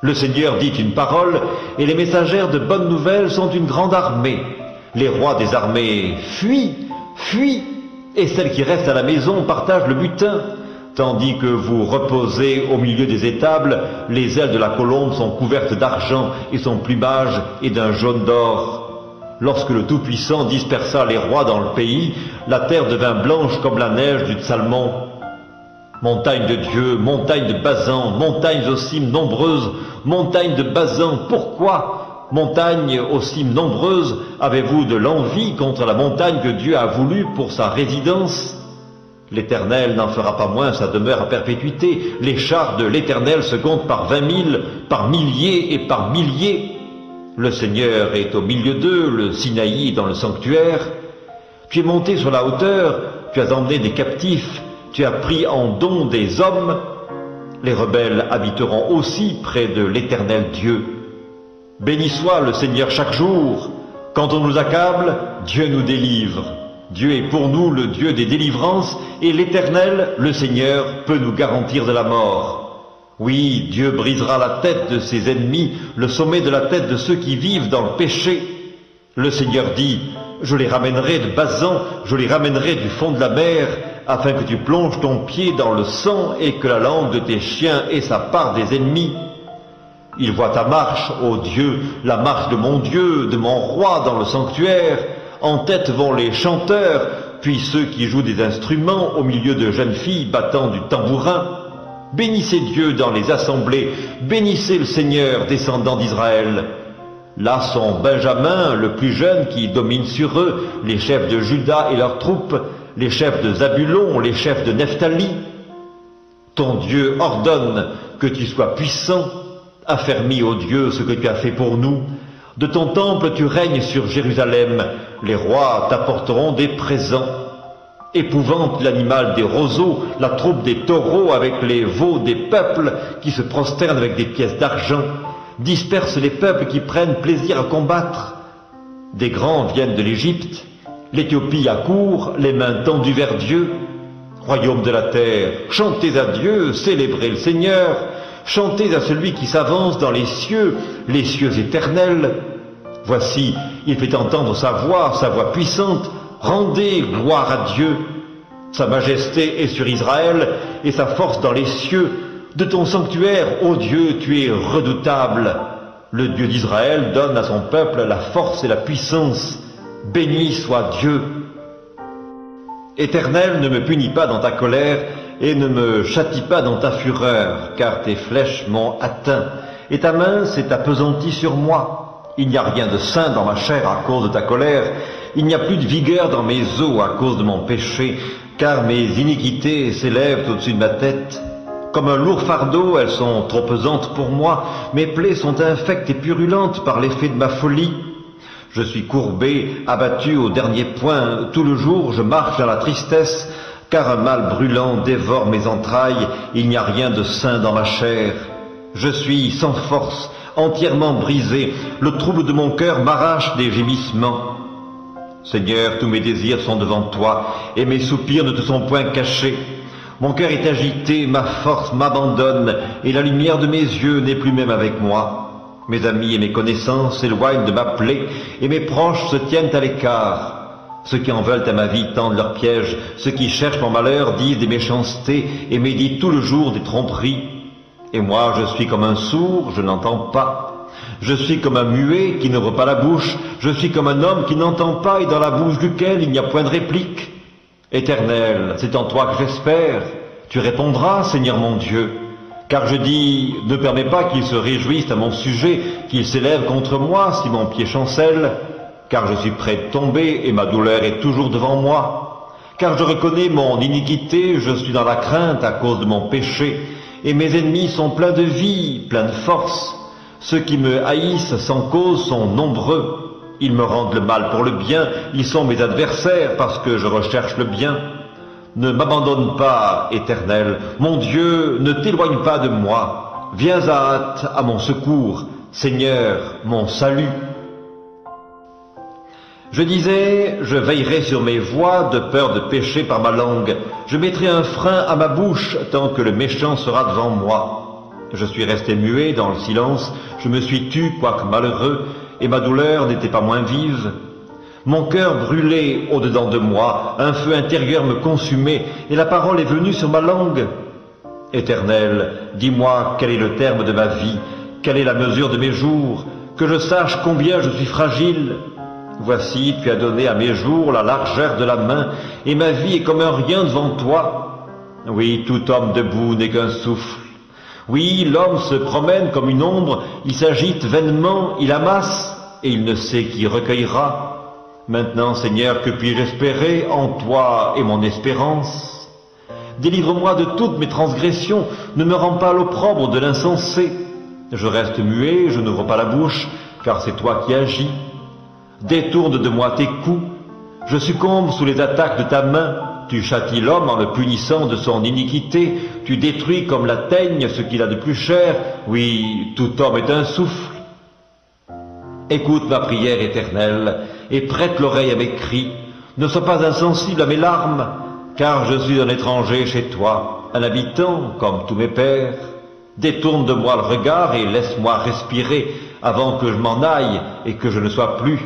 Le Seigneur dit une parole, et les messagères de bonnes nouvelles sont une grande armée. Les rois des armées fuient, fuient, et celles qui restent à la maison partagent le butin. Tandis que vous reposez au milieu des étables, les ailes de la colombe sont couvertes d'argent et son plumage est d'un jaune d'or. Lorsque le Tout-Puissant dispersa les rois dans le pays, la terre devint blanche comme la neige du Salmon. Montagne de Dieu, montagne de Bazan, montagnes aux cimes nombreuses, montagnes de Bazan, pourquoi, montagnes aux cimes nombreuses, avez-vous de l'envie contre la montagne que Dieu a voulu pour sa résidence? L'Éternel n'en fera pas moins sa demeure à perpétuité. Les chars de l'Éternel se comptent par 20 000, par milliers et par milliers. Le Seigneur est au milieu d'eux, le Sinaï est dans le sanctuaire. Tu es monté sur la hauteur, tu as emmené des captifs, tu as pris en don des hommes. Les rebelles habiteront aussi près de l'Éternel Dieu. Béni soit le Seigneur chaque jour. Quand on nous accable, Dieu nous délivre. Dieu est pour nous le Dieu des délivrances, et l'Éternel, le Seigneur, peut nous garantir de la mort. Oui, Dieu brisera la tête de ses ennemis, le sommet de la tête de ceux qui vivent dans le péché. Le Seigneur dit, je les ramènerai de Bazan, je les ramènerai du fond de la mer, afin que tu plonges ton pied dans le sang et que la langue de tes chiens ait sa part des ennemis. Il voit ta marche, ô Dieu, la marche de mon Dieu, de mon roi dans le sanctuaire. En tête vont les chanteurs, puis ceux qui jouent des instruments au milieu de jeunes filles battant du tambourin. Bénissez Dieu dans les assemblées, bénissez le Seigneur, descendant d'Israël. Là sont Benjamin, le plus jeune, qui domine sur eux, les chefs de Juda et leurs troupes, les chefs de Zabulon, les chefs de Nephtali. Ton Dieu ordonne que tu sois puissant, affermis, ô Dieu, ce que tu as fait pour nous. De ton temple tu règnes sur Jérusalem, les rois t'apporteront des présents. Épouvante l'animal des roseaux, la troupe des taureaux avec les veaux des peuples qui se prosternent avec des pièces d'argent. Disperse les peuples qui prennent plaisir à combattre. Des grands viennent de l'Égypte, l'Éthiopie accourt, les mains tendues vers Dieu. Royaume de la terre, chantez à Dieu, célébrez le Seigneur, chantez à celui qui s'avance dans les cieux éternels. Voici, il fait entendre sa voix puissante, rendez gloire à Dieu. Sa majesté est sur Israël et sa force dans les cieux. De ton sanctuaire, ô Dieu, tu es redoutable. Le Dieu d'Israël donne à son peuple la force et la puissance. Béni soit Dieu. Éternel, ne me punis pas dans ta colère et ne me châtie pas dans ta fureur, car tes flèches m'ont atteint et ta main s'est appesantie sur moi. Il n'y a rien de sain dans ma chair à cause de ta colère, il n'y a plus de vigueur dans mes os à cause de mon péché, car mes iniquités s'élèvent au-dessus de ma tête. Comme un lourd fardeau, elles sont trop pesantes pour moi, mes plaies sont infectes et purulentes par l'effet de ma folie. Je suis courbé, abattu au dernier point, tout le jour je marche dans la tristesse, car un mal brûlant dévore mes entrailles, il n'y a rien de sain dans ma chair. Je suis sans force, entièrement brisé, le trouble de mon cœur m'arrache des gémissements. Seigneur, tous mes désirs sont devant toi, et mes soupirs ne te sont point cachés. Mon cœur est agité, ma force m'abandonne, et la lumière de mes yeux n'est plus même avec moi. Mes amis et mes connaissances s'éloignent de ma plaie, et mes proches se tiennent à l'écart. Ceux qui en veulent à ma vie tendent leurs pièges, ceux qui cherchent mon malheur disent des méchancetés, et méditent tout le jour des tromperies. Et moi, je suis comme un sourd, je n'entends pas. Je suis comme un muet qui n'ouvre pas la bouche, je suis comme un homme qui n'entend pas et dans la bouche duquel il n'y a point de réplique. Éternel, c'est en toi que j'espère. Tu répondras, Seigneur mon Dieu. Car je dis, ne permets pas qu'ils se réjouissent à mon sujet, qu'ils s'élèvent contre moi si mon pied chancelle, car je suis près de tomber et ma douleur est toujours devant moi. Car je reconnais mon iniquité, je suis dans la crainte à cause de mon péché, et mes ennemis sont pleins de vie, pleins de force. Ceux qui me haïssent sans cause sont nombreux. Ils me rendent le mal pour le bien, ils sont mes adversaires parce que je recherche le bien. Ne m'abandonne pas, Éternel, mon Dieu, ne t'éloigne pas de moi. Viens à hâte à mon secours, Seigneur, mon salut. Je disais, je veillerai sur mes voies de peur de pécher par ma langue. Je mettrai un frein à ma bouche tant que le méchant sera devant moi. Je suis resté muet dans le silence, je me suis tu, quoique malheureux, et ma douleur n'était pas moins vive. Mon cœur brûlait au-dedans de moi, un feu intérieur me consumait, et la parole est venue sur ma langue. Éternel, dis-moi quel est le terme de ma vie, quelle est la mesure de mes jours, que je sache combien je suis fragile. Voici, tu as donné à mes jours la largeur de la main, et ma vie est comme un rien devant toi. Oui, tout homme debout n'est qu'un souffle. Oui, l'homme se promène comme une ombre, il s'agite vainement, il amasse, et il ne sait qui recueillera. Maintenant, Seigneur, que puis-je espérer en toi et mon espérance? Délivre-moi de toutes mes transgressions, ne me rends pas l'opprobre de l'insensé. Je reste muet, je n'ouvre pas la bouche, car c'est toi qui agis. Détourne de moi tes coups, je succombe sous les attaques de ta main, tu châties l'homme en le punissant de son iniquité, tu détruis comme la teigne ce qu'il a de plus cher, oui, tout homme est un souffle. Écoute ma prière éternelle, et prête l'oreille à mes cris, ne sois pas insensible à mes larmes, car je suis un étranger chez toi, un habitant comme tous mes pères. Détourne de moi le regard et laisse-moi respirer avant que je m'en aille et que je ne sois plus.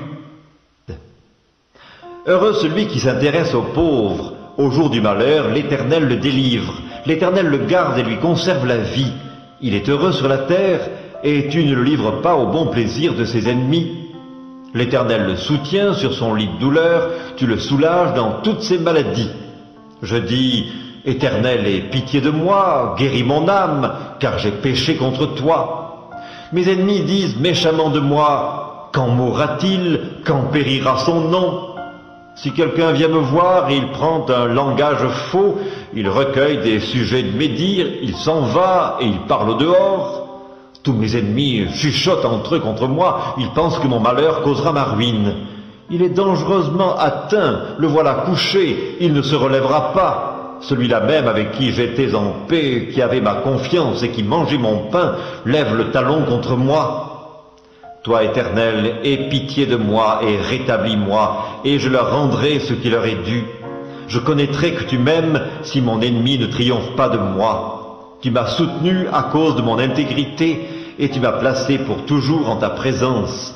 Heureux celui qui s'intéresse aux pauvres. Au jour du malheur, l'Éternel le délivre. L'Éternel le garde et lui conserve la vie. Il est heureux sur la terre, et tu ne le livres pas au bon plaisir de ses ennemis. L'Éternel le soutient sur son lit de douleur, tu le soulages dans toutes ses maladies. Je dis, Éternel, aie pitié de moi, guéris mon âme, car j'ai péché contre toi. Mes ennemis disent méchamment de moi, quand mourra-t-il, quand périra son nom? Si quelqu'un vient me voir, il prend un langage faux, il recueille des sujets de médire, il s'en va et il parle au dehors. Tous mes ennemis chuchotent entre eux contre moi, ils pensent que mon malheur causera ma ruine. Il est dangereusement atteint, le voilà couché, il ne se relèvera pas. Celui-là même avec qui j'étais en paix, qui avait ma confiance et qui mangeait mon pain, lève le talon contre moi. Toi, Éternel, aie pitié de moi et rétablis-moi, et je leur rendrai ce qui leur est dû. Je connaîtrai que tu m'aimes si mon ennemi ne triomphe pas de moi. Tu m'as soutenu à cause de mon intégrité, et tu m'as placé pour toujours en ta présence.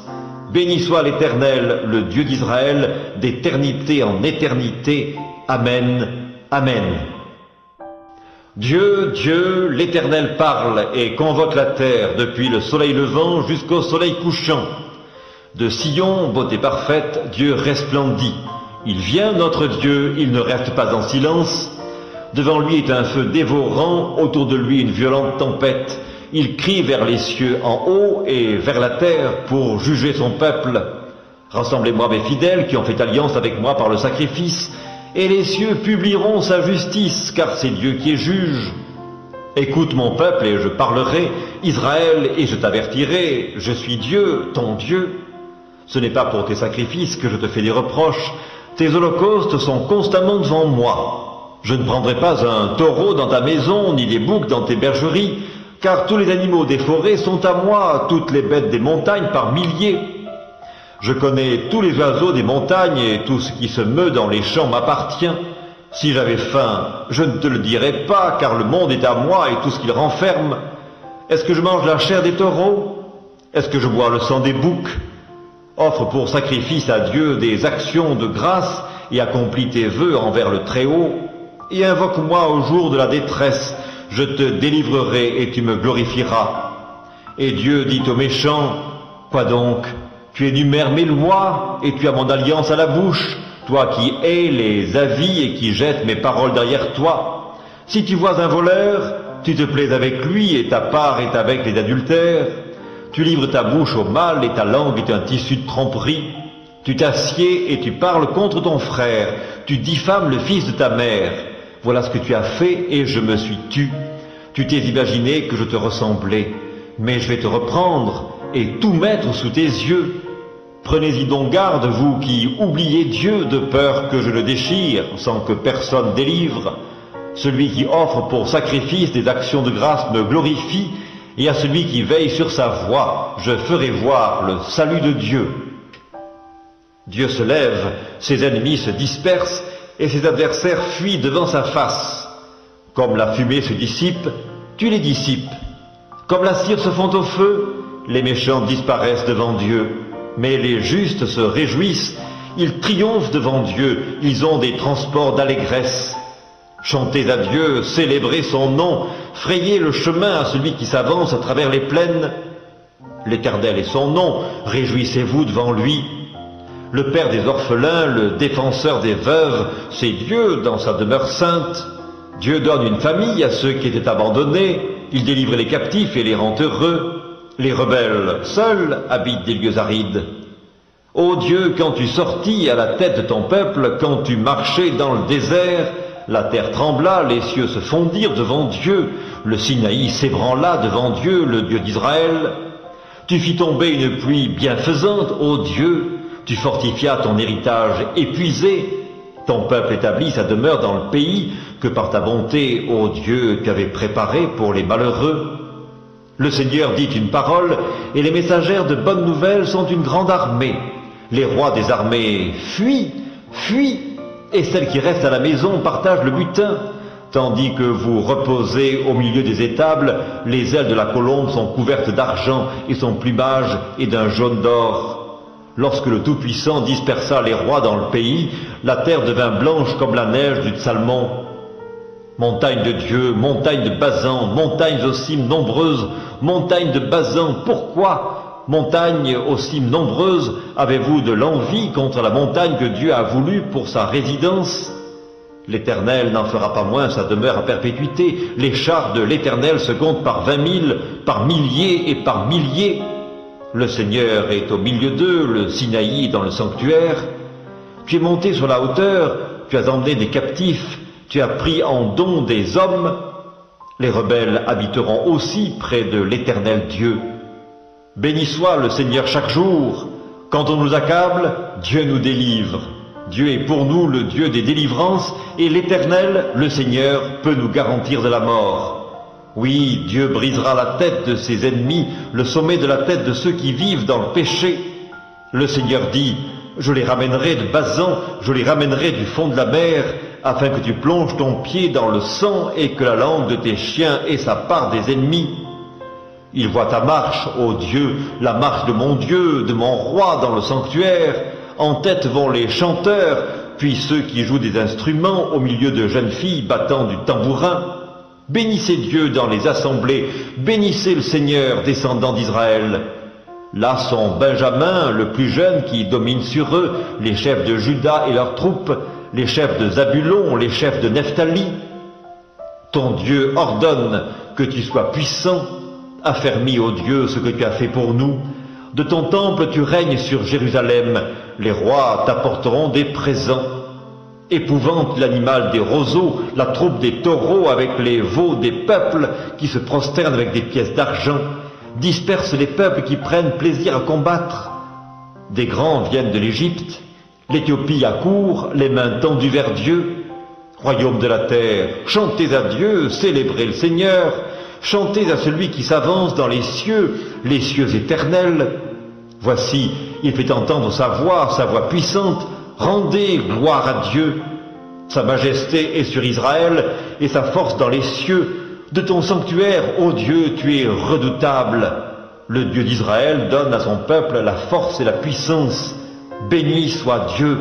Béni soit l'Éternel, le Dieu d'Israël, d'éternité en éternité. Amen. Amen. Dieu, Dieu, l'Éternel parle et convoque la terre depuis le soleil levant jusqu'au soleil couchant. De Sion, beauté parfaite, Dieu resplendit. Il vient, notre Dieu, il ne reste pas en silence. Devant lui est un feu dévorant, autour de lui une violente tempête. Il crie vers les cieux en haut et vers la terre pour juger son peuple. Rassemblez-moi mes fidèles qui ont fait alliance avec moi par le sacrifice, et les cieux publieront sa justice, car c'est Dieu qui est juge. Écoute mon peuple et je parlerai, Israël, et je t'avertirai, je suis Dieu, ton Dieu. Ce n'est pas pour tes sacrifices que je te fais des reproches, tes holocaustes sont constamment devant moi. Je ne prendrai pas un taureau dans ta maison, ni des boucs dans tes bergeries, car tous les animaux des forêts sont à moi, toutes les bêtes des montagnes par milliers. Je connais tous les oiseaux des montagnes et tout ce qui se meut dans les champs m'appartient. Si j'avais faim, je ne te le dirais pas, car le monde est à moi et tout ce qu'il renferme. Est-ce que je mange la chair des taureaux? Est-ce que je bois le sang des boucs? Offre pour sacrifice à Dieu des actions de grâce et accomplis tes vœux envers le Très-Haut. Et invoque-moi au jour de la détresse, je te délivrerai et tu me glorifieras. Et Dieu dit aux méchants, quoi donc? Tu énumères mes lois et tu as mon alliance à la bouche, toi qui hais les avis et qui jettes mes paroles derrière toi. Si tu vois un voleur, tu te plais avec lui et ta part est avec les adultères. Tu livres ta bouche au mal et ta langue est un tissu de tromperie. Tu t'assieds et tu parles contre ton frère, tu diffames le fils de ta mère. Voilà ce que tu as fait et je me suis tu. Tu t'es imaginé que je te ressemblais, mais je vais te reprendre et tout mettre sous tes yeux. Prenez-y donc garde, vous qui oubliez Dieu, de peur que je le déchire, sans que personne délivre. Celui qui offre pour sacrifice des actions de grâce me glorifie, et à celui qui veille sur sa voie, je ferai voir le salut de Dieu. Dieu se lève, ses ennemis se dispersent, et ses adversaires fuient devant sa face. Comme la fumée se dissipe, tu les dissipes. Comme la cire se fond au feu, les méchants disparaissent devant Dieu. Mais les justes se réjouissent, ils triomphent devant Dieu, ils ont des transports d'allégresse. Chantez à Dieu, célébrez son nom, frayez le chemin à celui qui s'avance à travers les plaines. L'Éternel est son nom, réjouissez-vous devant lui. Le Père des orphelins, le défenseur des veuves, c'est Dieu dans sa demeure sainte. Dieu donne une famille à ceux qui étaient abandonnés, il délivre les captifs et les rend heureux. Les rebelles, seuls, habitent des lieux arides. Ô Dieu, quand tu sortis à la tête de ton peuple, quand tu marchais dans le désert, la terre trembla, les cieux se fondirent devant Dieu, le Sinaï s'ébranla devant Dieu, le Dieu d'Israël. Tu fis tomber une pluie bienfaisante, ô Dieu, tu fortifias ton héritage épuisé, ton peuple établit sa demeure dans le pays que par ta bonté, ô Dieu, tu avais préparé pour les malheureux. Le Seigneur dit une parole, et les messagères de bonnes nouvelles sont une grande armée. Les rois des armées fuient, et celles qui restent à la maison partagent le butin. Tandis que vous reposez au milieu des étables, les ailes de la colombe sont couvertes d'argent, et son plumage est d'un jaune d'or. Lorsque le Tout-Puissant dispersa les rois dans le pays, la terre devint blanche comme la neige du Salmon. Montagne de Dieu, montagne de Bazan, montagnes aux cimes nombreuses, montagnes de Bazan, pourquoi, montagnes aux cimes nombreuses, avez-vous de l'envie contre la montagne que Dieu a voulue pour sa résidence? L'Éternel n'en fera pas moins sa demeure à perpétuité. Les chars de l'Éternel se comptent par 20 000, par milliers et par milliers. Le Seigneur est au milieu d'eux, le Sinaï est dans le sanctuaire. Tu es monté sur la hauteur, tu as emmené des captifs, tu as pris en don des hommes. Les rebelles habiteront aussi près de l'Éternel Dieu. Béni soit le Seigneur chaque jour. Quand on nous accable, Dieu nous délivre. Dieu est pour nous le Dieu des délivrances, et l'Éternel, le Seigneur, peut nous garantir de la mort. Oui, Dieu brisera la tête de ses ennemis, le sommet de la tête de ceux qui vivent dans le péché. Le Seigneur dit, je les ramènerai de Bazan, je les ramènerai du fond de la mer, afin que tu plonges ton pied dans le sang et que la langue de tes chiens ait sa part des ennemis. Il voit ta marche, ô Dieu, la marche de mon Dieu, de mon roi dans le sanctuaire. En tête vont les chanteurs, puis ceux qui jouent des instruments au milieu de jeunes filles battant du tambourin. Bénissez Dieu dans les assemblées, bénissez le Seigneur, descendant d'Israël. Là sont Benjamin, le plus jeune, qui domine sur eux, les chefs de Juda et leurs troupes, les chefs de Zabulon, les chefs de Nephtali. Ton Dieu ordonne que tu sois puissant, affermis, ô Dieu, ce que tu as fait pour nous. De ton temple tu règnes sur Jérusalem, les rois t'apporteront des présents. Épouvante l'animal des roseaux, la troupe des taureaux avec les veaux des peuples qui se prosternent avec des pièces d'argent, disperse les peuples qui prennent plaisir à combattre. Des grands viennent de l'Égypte, l'Éthiopie accourt, les mains tendues vers Dieu. Royaume de la terre, chantez à Dieu, célébrez le Seigneur, chantez à celui qui s'avance dans les cieux éternels. Voici, il fait entendre sa voix puissante. Rendez gloire à Dieu. Sa majesté est sur Israël et sa force dans les cieux. De ton sanctuaire, ô Dieu, tu es redoutable. Le Dieu d'Israël donne à son peuple la force et la puissance. Béni soit Dieu.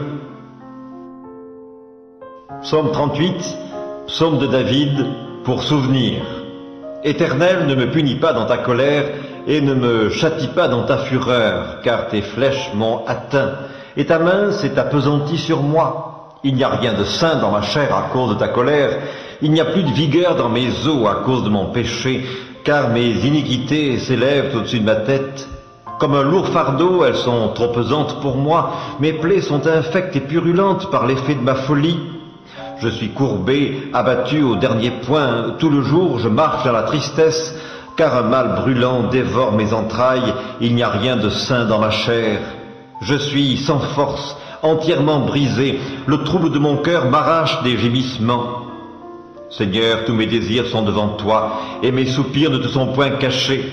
Psaume 38, psaume de David, pour souvenir. Éternel, ne me punis pas dans ta colère et ne me châtie pas dans ta fureur, car tes flèches m'ont atteint. Et ta main s'est appesantie sur moi. Il n'y a rien de sain dans ma chair à cause de ta colère. Il n'y a plus de vigueur dans mes os à cause de mon péché, car mes iniquités s'élèvent au-dessus de ma tête. Comme un lourd fardeau, elles sont trop pesantes pour moi. Mes plaies sont infectes et purulentes par l'effet de ma folie. Je suis courbé, abattu au dernier point. Tout le jour, je marche dans la tristesse, car un mal brûlant dévore mes entrailles. Il n'y a rien de sain dans ma chair. Je suis sans force, entièrement brisé, le trouble de mon cœur m'arrache des gémissements. Seigneur, tous mes désirs sont devant toi, et mes soupirs ne te sont point cachés.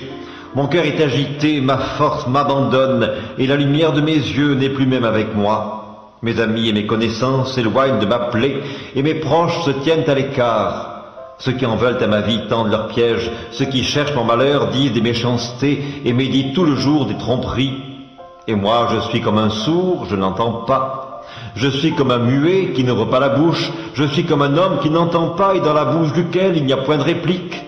Mon cœur est agité, ma force m'abandonne, et la lumière de mes yeux n'est plus même avec moi. Mes amis et mes connaissances s'éloignent de ma plaie, et mes proches se tiennent à l'écart. Ceux qui en veulent à ma vie tendent leurs pièges, ceux qui cherchent mon malheur disent des méchancetés, et méditent tout le jour des tromperies. Et moi, je suis comme un sourd, je n'entends pas. Je suis comme un muet qui n'ouvre pas la bouche, je suis comme un homme qui n'entend pas et dans la bouche duquel il n'y a point de réplique.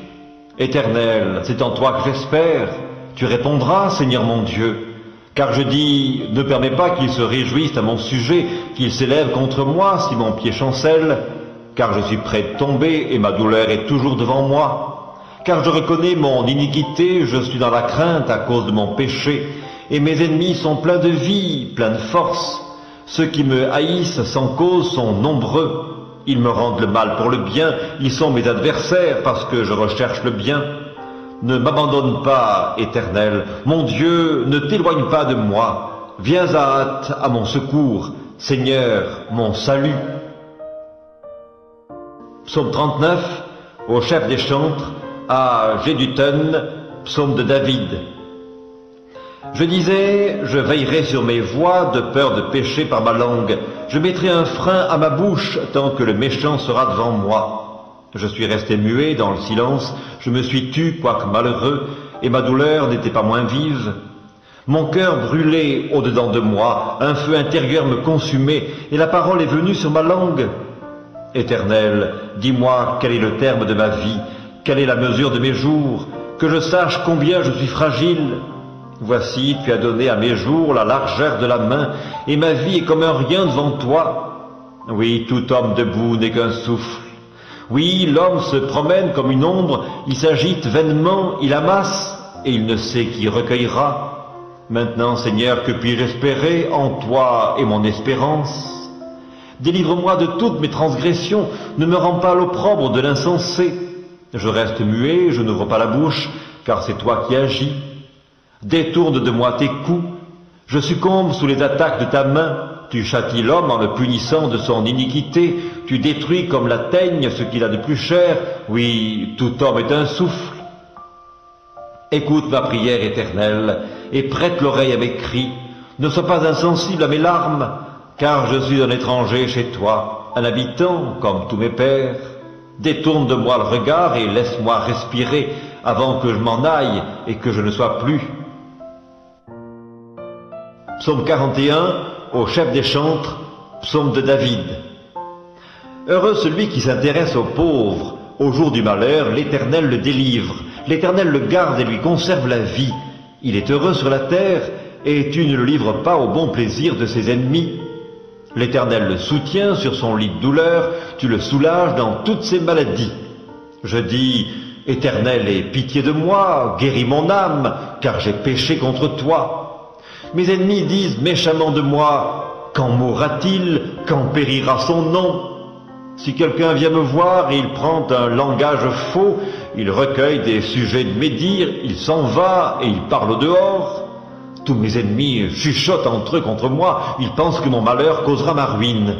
Éternel, c'est en toi que j'espère. Tu répondras, Seigneur mon Dieu. Car je dis, ne permets pas qu'ils se réjouissent à mon sujet, qu'ils s'élèvent contre moi si mon pied chancelle. Car je suis prêt de tomber et ma douleur est toujours devant moi. Car je reconnais mon iniquité, je suis dans la crainte à cause de mon péché, et mes ennemis sont pleins de vie, pleins de force. Ceux qui me haïssent sans cause sont nombreux. Ils me rendent le mal pour le bien, ils sont mes adversaires parce que je recherche le bien. Ne m'abandonne pas, Éternel, mon Dieu, ne t'éloigne pas de moi. Viens à hâte à mon secours, Seigneur, mon salut. Psaume 39, au chef des chantres, à Jédutun, psaume de David. Je disais, je veillerai sur mes voies de peur de pécher par ma langue. Je mettrai un frein à ma bouche tant que le méchant sera devant moi. Je suis resté muet dans le silence, je me suis tu, quoique malheureux, et ma douleur n'était pas moins vive. Mon cœur brûlait au-dedans de moi, un feu intérieur me consumait, et la parole est venue sur ma langue. Éternel, dis-moi quel est le terme de ma vie, quelle est la mesure de mes jours, que je sache combien je suis fragile. Voici, tu as donné à mes jours la largeur de la main, et ma vie est comme un rien devant toi. Oui, tout homme debout n'est qu'un souffle. Oui, l'homme se promène comme une ombre, il s'agite vainement, il amasse, et il ne sait qui recueillera. Maintenant, Seigneur, que puis-je espérer en toi et mon espérance? Délivre-moi de toutes mes transgressions, ne me rends pas l'opprobre de l'insensé. Je reste muet, je n'ouvre pas la bouche, car c'est toi qui agis. Détourne de moi tes coups, je succombe sous les attaques de ta main, tu châties l'homme en le punissant de son iniquité, tu détruis comme la teigne ce qu'il a de plus cher, oui, tout homme est un souffle. Écoute ma prière éternelle, et prête l'oreille à mes cris, ne sois pas insensible à mes larmes, car je suis un étranger chez toi, un habitant comme tous mes pères. Détourne de moi le regard et laisse-moi respirer avant que je m'en aille et que je ne sois plus. Psaume 41, au chef des chantres, psaume de David. Heureux celui qui s'intéresse aux pauvres. Au jour du malheur, l'Éternel le délivre. L'Éternel le garde et lui conserve la vie. Il est heureux sur la terre, et tu ne le livres pas au bon plaisir de ses ennemis. L'Éternel le soutient sur son lit de douleur, tu le soulages dans toutes ses maladies. Je dis, Éternel, aie pitié de moi, guéris mon âme, car j'ai péché contre toi. Mes ennemis disent méchamment de moi, quand mourra-t-il, quand périra son nom? Si quelqu'un vient me voir et il prend un langage faux, il recueille des sujets de médire, il s'en va et il parle au dehors. Tous mes ennemis chuchotent entre eux contre moi, ils pensent que mon malheur causera ma ruine.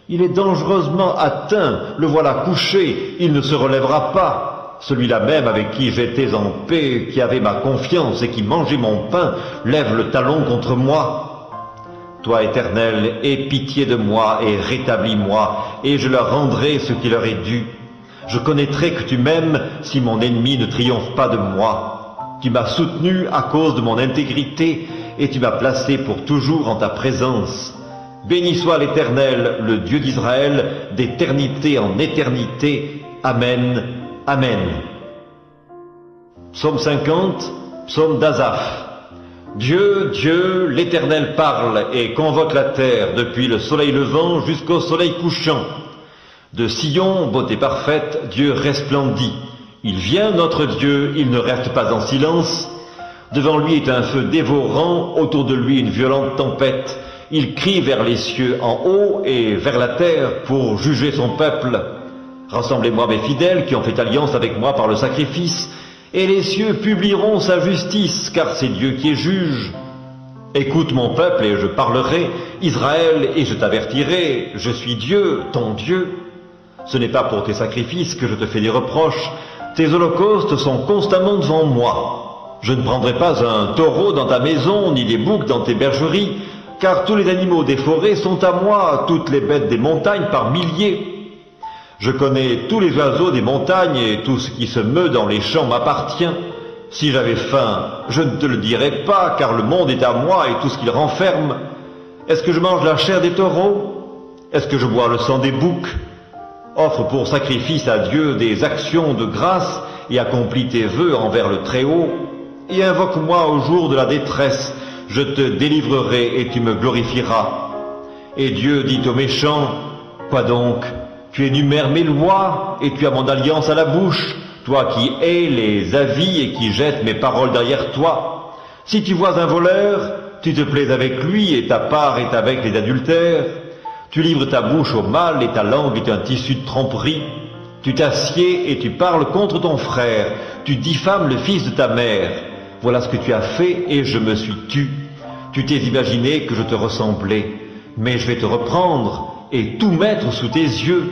Il est dangereusement atteint, le voilà couché, il ne se relèvera pas. Celui-là même avec qui j'étais en paix, qui avait ma confiance et qui mangeait mon pain, lève le talon contre moi. Toi, Éternel, aie pitié de moi et rétablis-moi, et je leur rendrai ce qui leur est dû. Je connaîtrai que tu m'aimes si mon ennemi ne triomphe pas de moi. Tu m'as soutenu à cause de mon intégrité, et tu m'as placé pour toujours en ta présence. Béni soit l'Éternel, le Dieu d'Israël, d'éternité en éternité. Amen. Amen. Psaume 50, psaume d'Asaph. Dieu, Dieu, l'Éternel parle et convoque la terre depuis le soleil levant jusqu'au soleil couchant. De Sion, beauté parfaite, Dieu resplendit. Il vient, notre Dieu, il ne reste pas en silence. Devant lui est un feu dévorant, autour de lui une violente tempête. Il crie vers les cieux en haut et vers la terre pour juger son peuple. Rassemblez-moi mes fidèles qui ont fait alliance avec moi par le sacrifice, et les cieux publieront sa justice, car c'est Dieu qui est juge. Écoute mon peuple et je parlerai, Israël, et je t'avertirai, je suis Dieu, ton Dieu. Ce n'est pas pour tes sacrifices que je te fais des reproches, tes holocaustes sont constamment devant moi. Je ne prendrai pas un taureau dans ta maison, ni des boucs dans tes bergeries, car tous les animaux des forêts sont à moi, toutes les bêtes des montagnes par milliers. Je connais tous les oiseaux des montagnes et tout ce qui se meut dans les champs m'appartient. Si j'avais faim, je ne te le dirais pas, car le monde est à moi et tout ce qu'il renferme. Est-ce que je mange la chair des taureaux? Est-ce que je bois le sang des boucs? Offre pour sacrifice à Dieu des actions de grâce et accomplis tes vœux envers le Très-Haut. Et invoque-moi au jour de la détresse, je te délivrerai et tu me glorifieras. Et Dieu dit aux méchants, quoi donc? Tu énumères mes lois et tu as mon alliance à la bouche, toi qui hais les avis et qui jettes mes paroles derrière toi. Si tu vois un voleur, tu te plais avec lui et ta part est avec les adultères. Tu livres ta bouche au mal et ta langue est un tissu de tromperie. Tu t'assieds et tu parles contre ton frère. Tu diffames le fils de ta mère. Voilà ce que tu as fait et je me suis tu. Tu t'es imaginé que je te ressemblais. Mais je vais te reprendre et tout mettre sous tes yeux.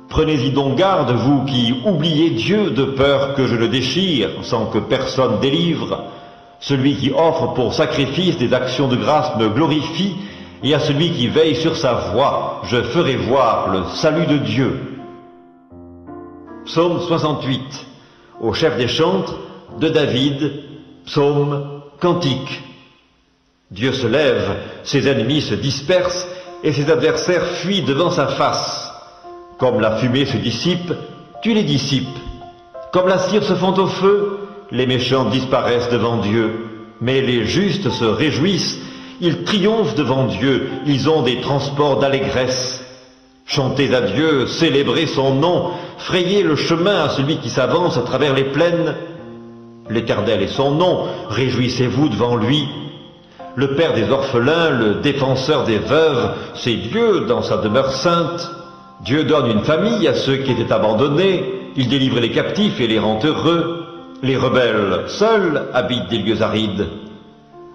Prenez-y donc garde, vous qui oubliez Dieu, de peur que je le déchire, sans que personne délivre. Celui qui offre pour sacrifice des actions de grâce me glorifie, et à celui qui veille sur sa voie, je ferai voir le salut de Dieu. Psaume 68. Au chef des chantres, de David, psaume, cantique. Dieu se lève, ses ennemis se dispersent, et ses adversaires fuient devant sa face. Comme la fumée se dissipe, tu les dissipes. Comme la cire se fond au feu, les méchants disparaissent devant Dieu. Mais les justes se réjouissent, ils triomphent devant Dieu, ils ont des transports d'allégresse. Chantez à Dieu, célébrez son nom, frayez le chemin à celui qui s'avance à travers les plaines. L'Éternel est son nom, réjouissez-vous devant lui. Le Père des orphelins, le défenseur des veuves, c'est Dieu dans sa demeure sainte. Dieu donne une famille à ceux qui étaient abandonnés, il délivre les captifs et les rend heureux. Les rebelles, seuls, habitent des lieux arides.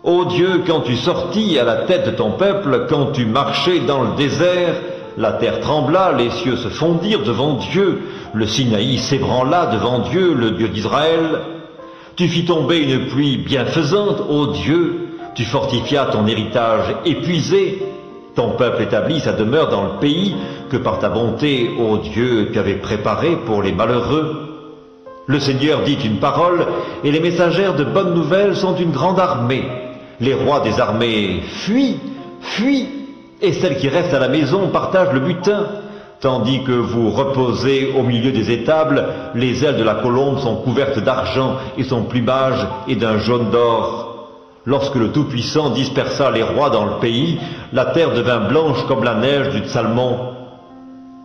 Ô Dieu, quand tu sortis à la tête de ton peuple, quand tu marchais dans le désert, la terre trembla, les cieux se fondirent devant Dieu, le Sinaï s'ébranla devant Dieu, le Dieu d'Israël. Tu fis tomber une pluie bienfaisante, ô Dieu, tu fortifias ton héritage épuisé, ton peuple établit sa demeure dans le pays que par ta bonté, ô Dieu, tu avais préparé pour les malheureux. Le Seigneur dit une parole, et les messagères de bonnes nouvelles sont une grande armée. Les rois des armées fuient, fuient, et celles qui restent à la maison partagent le butin. Tandis que vous reposez au milieu des étables, les ailes de la colombe sont couvertes d'argent et son plumage est d'un jaune d'or. Lorsque le Tout-Puissant dispersa les rois dans le pays, la terre devint blanche comme la neige du Salmon.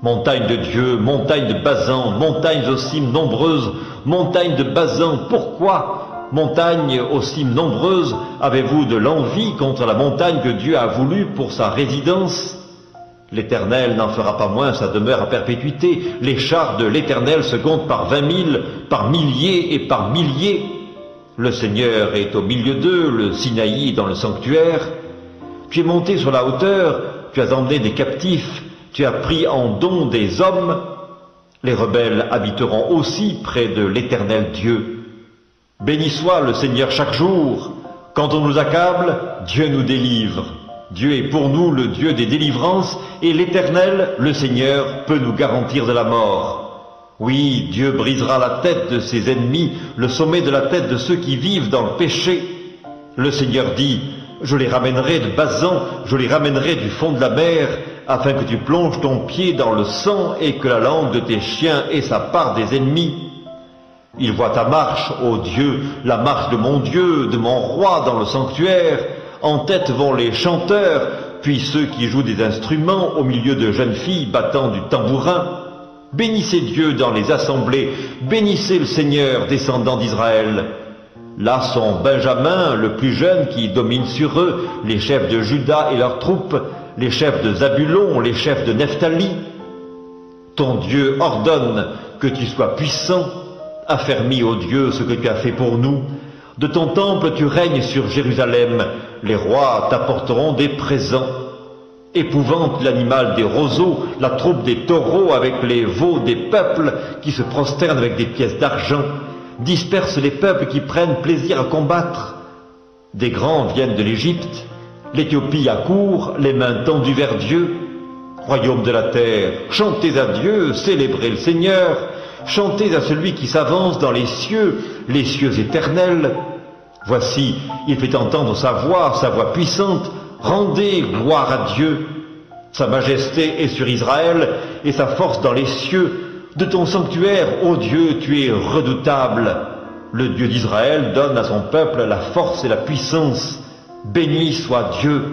Montagne de Dieu, montagne de Bazan, montagnes aux cimes nombreuses, montagnes de Bazan, pourquoi, montagne aux cimes nombreuses, avez-vous de l'envie contre la montagne que Dieu a voulue pour sa résidence? L'Éternel n'en fera pas moins sa demeure à perpétuité. Les chars de l'Éternel se comptent par 20 000, par milliers et par milliers. Le Seigneur est au milieu d'eux, le Sinaï est dans le sanctuaire. Tu es monté sur la hauteur, tu as emmené des captifs, tu as pris en don des hommes. Les rebelles habiteront aussi près de l'Éternel Dieu. Béni soit le Seigneur chaque jour. Quand on nous accable, Dieu nous délivre. Dieu est pour nous le Dieu des délivrances, et l'Éternel, le Seigneur, peut nous garantir de la mort. Oui, Dieu brisera la tête de ses ennemis, le sommet de la tête de ceux qui vivent dans le péché. Le Seigneur dit, je les ramènerai de Bazan, je les ramènerai du fond de la mer, afin que tu plonges ton pied dans le sang et que la langue de tes chiens ait sa part des ennemis. Il voit ta marche, ô Dieu, la marche de mon Dieu, de mon roi dans le sanctuaire. En tête vont les chanteurs, puis ceux qui jouent des instruments au milieu de jeunes filles battant du tambourin. Bénissez Dieu dans les assemblées, bénissez le Seigneur, descendant d'Israël. Là sont Benjamin, le plus jeune, qui domine sur eux, les chefs de Juda et leurs troupes, les chefs de Zabulon, les chefs de Nephtali. Ton Dieu ordonne que tu sois puissant, affermis, ô Dieu, ce que tu as fait pour nous. De ton temple tu règnes sur Jérusalem, les rois t'apporteront des présents. Épouvante l'animal des roseaux, la troupe des taureaux avec les veaux des peuples qui se prosternent avec des pièces d'argent, disperse les peuples qui prennent plaisir à combattre. Des grands viennent de l'Égypte, l'Éthiopie accourt, les mains tendues vers Dieu. Royaume de la terre, chantez à Dieu, célébrez le Seigneur, chantez à celui qui s'avance dans les cieux éternels. Voici, il fait entendre sa voix puissante, rendez gloire à Dieu. Sa majesté est sur Israël et sa force dans les cieux. De ton sanctuaire, ô Dieu, tu es redoutable. Le Dieu d'Israël donne à son peuple la force et la puissance. Béni soit Dieu.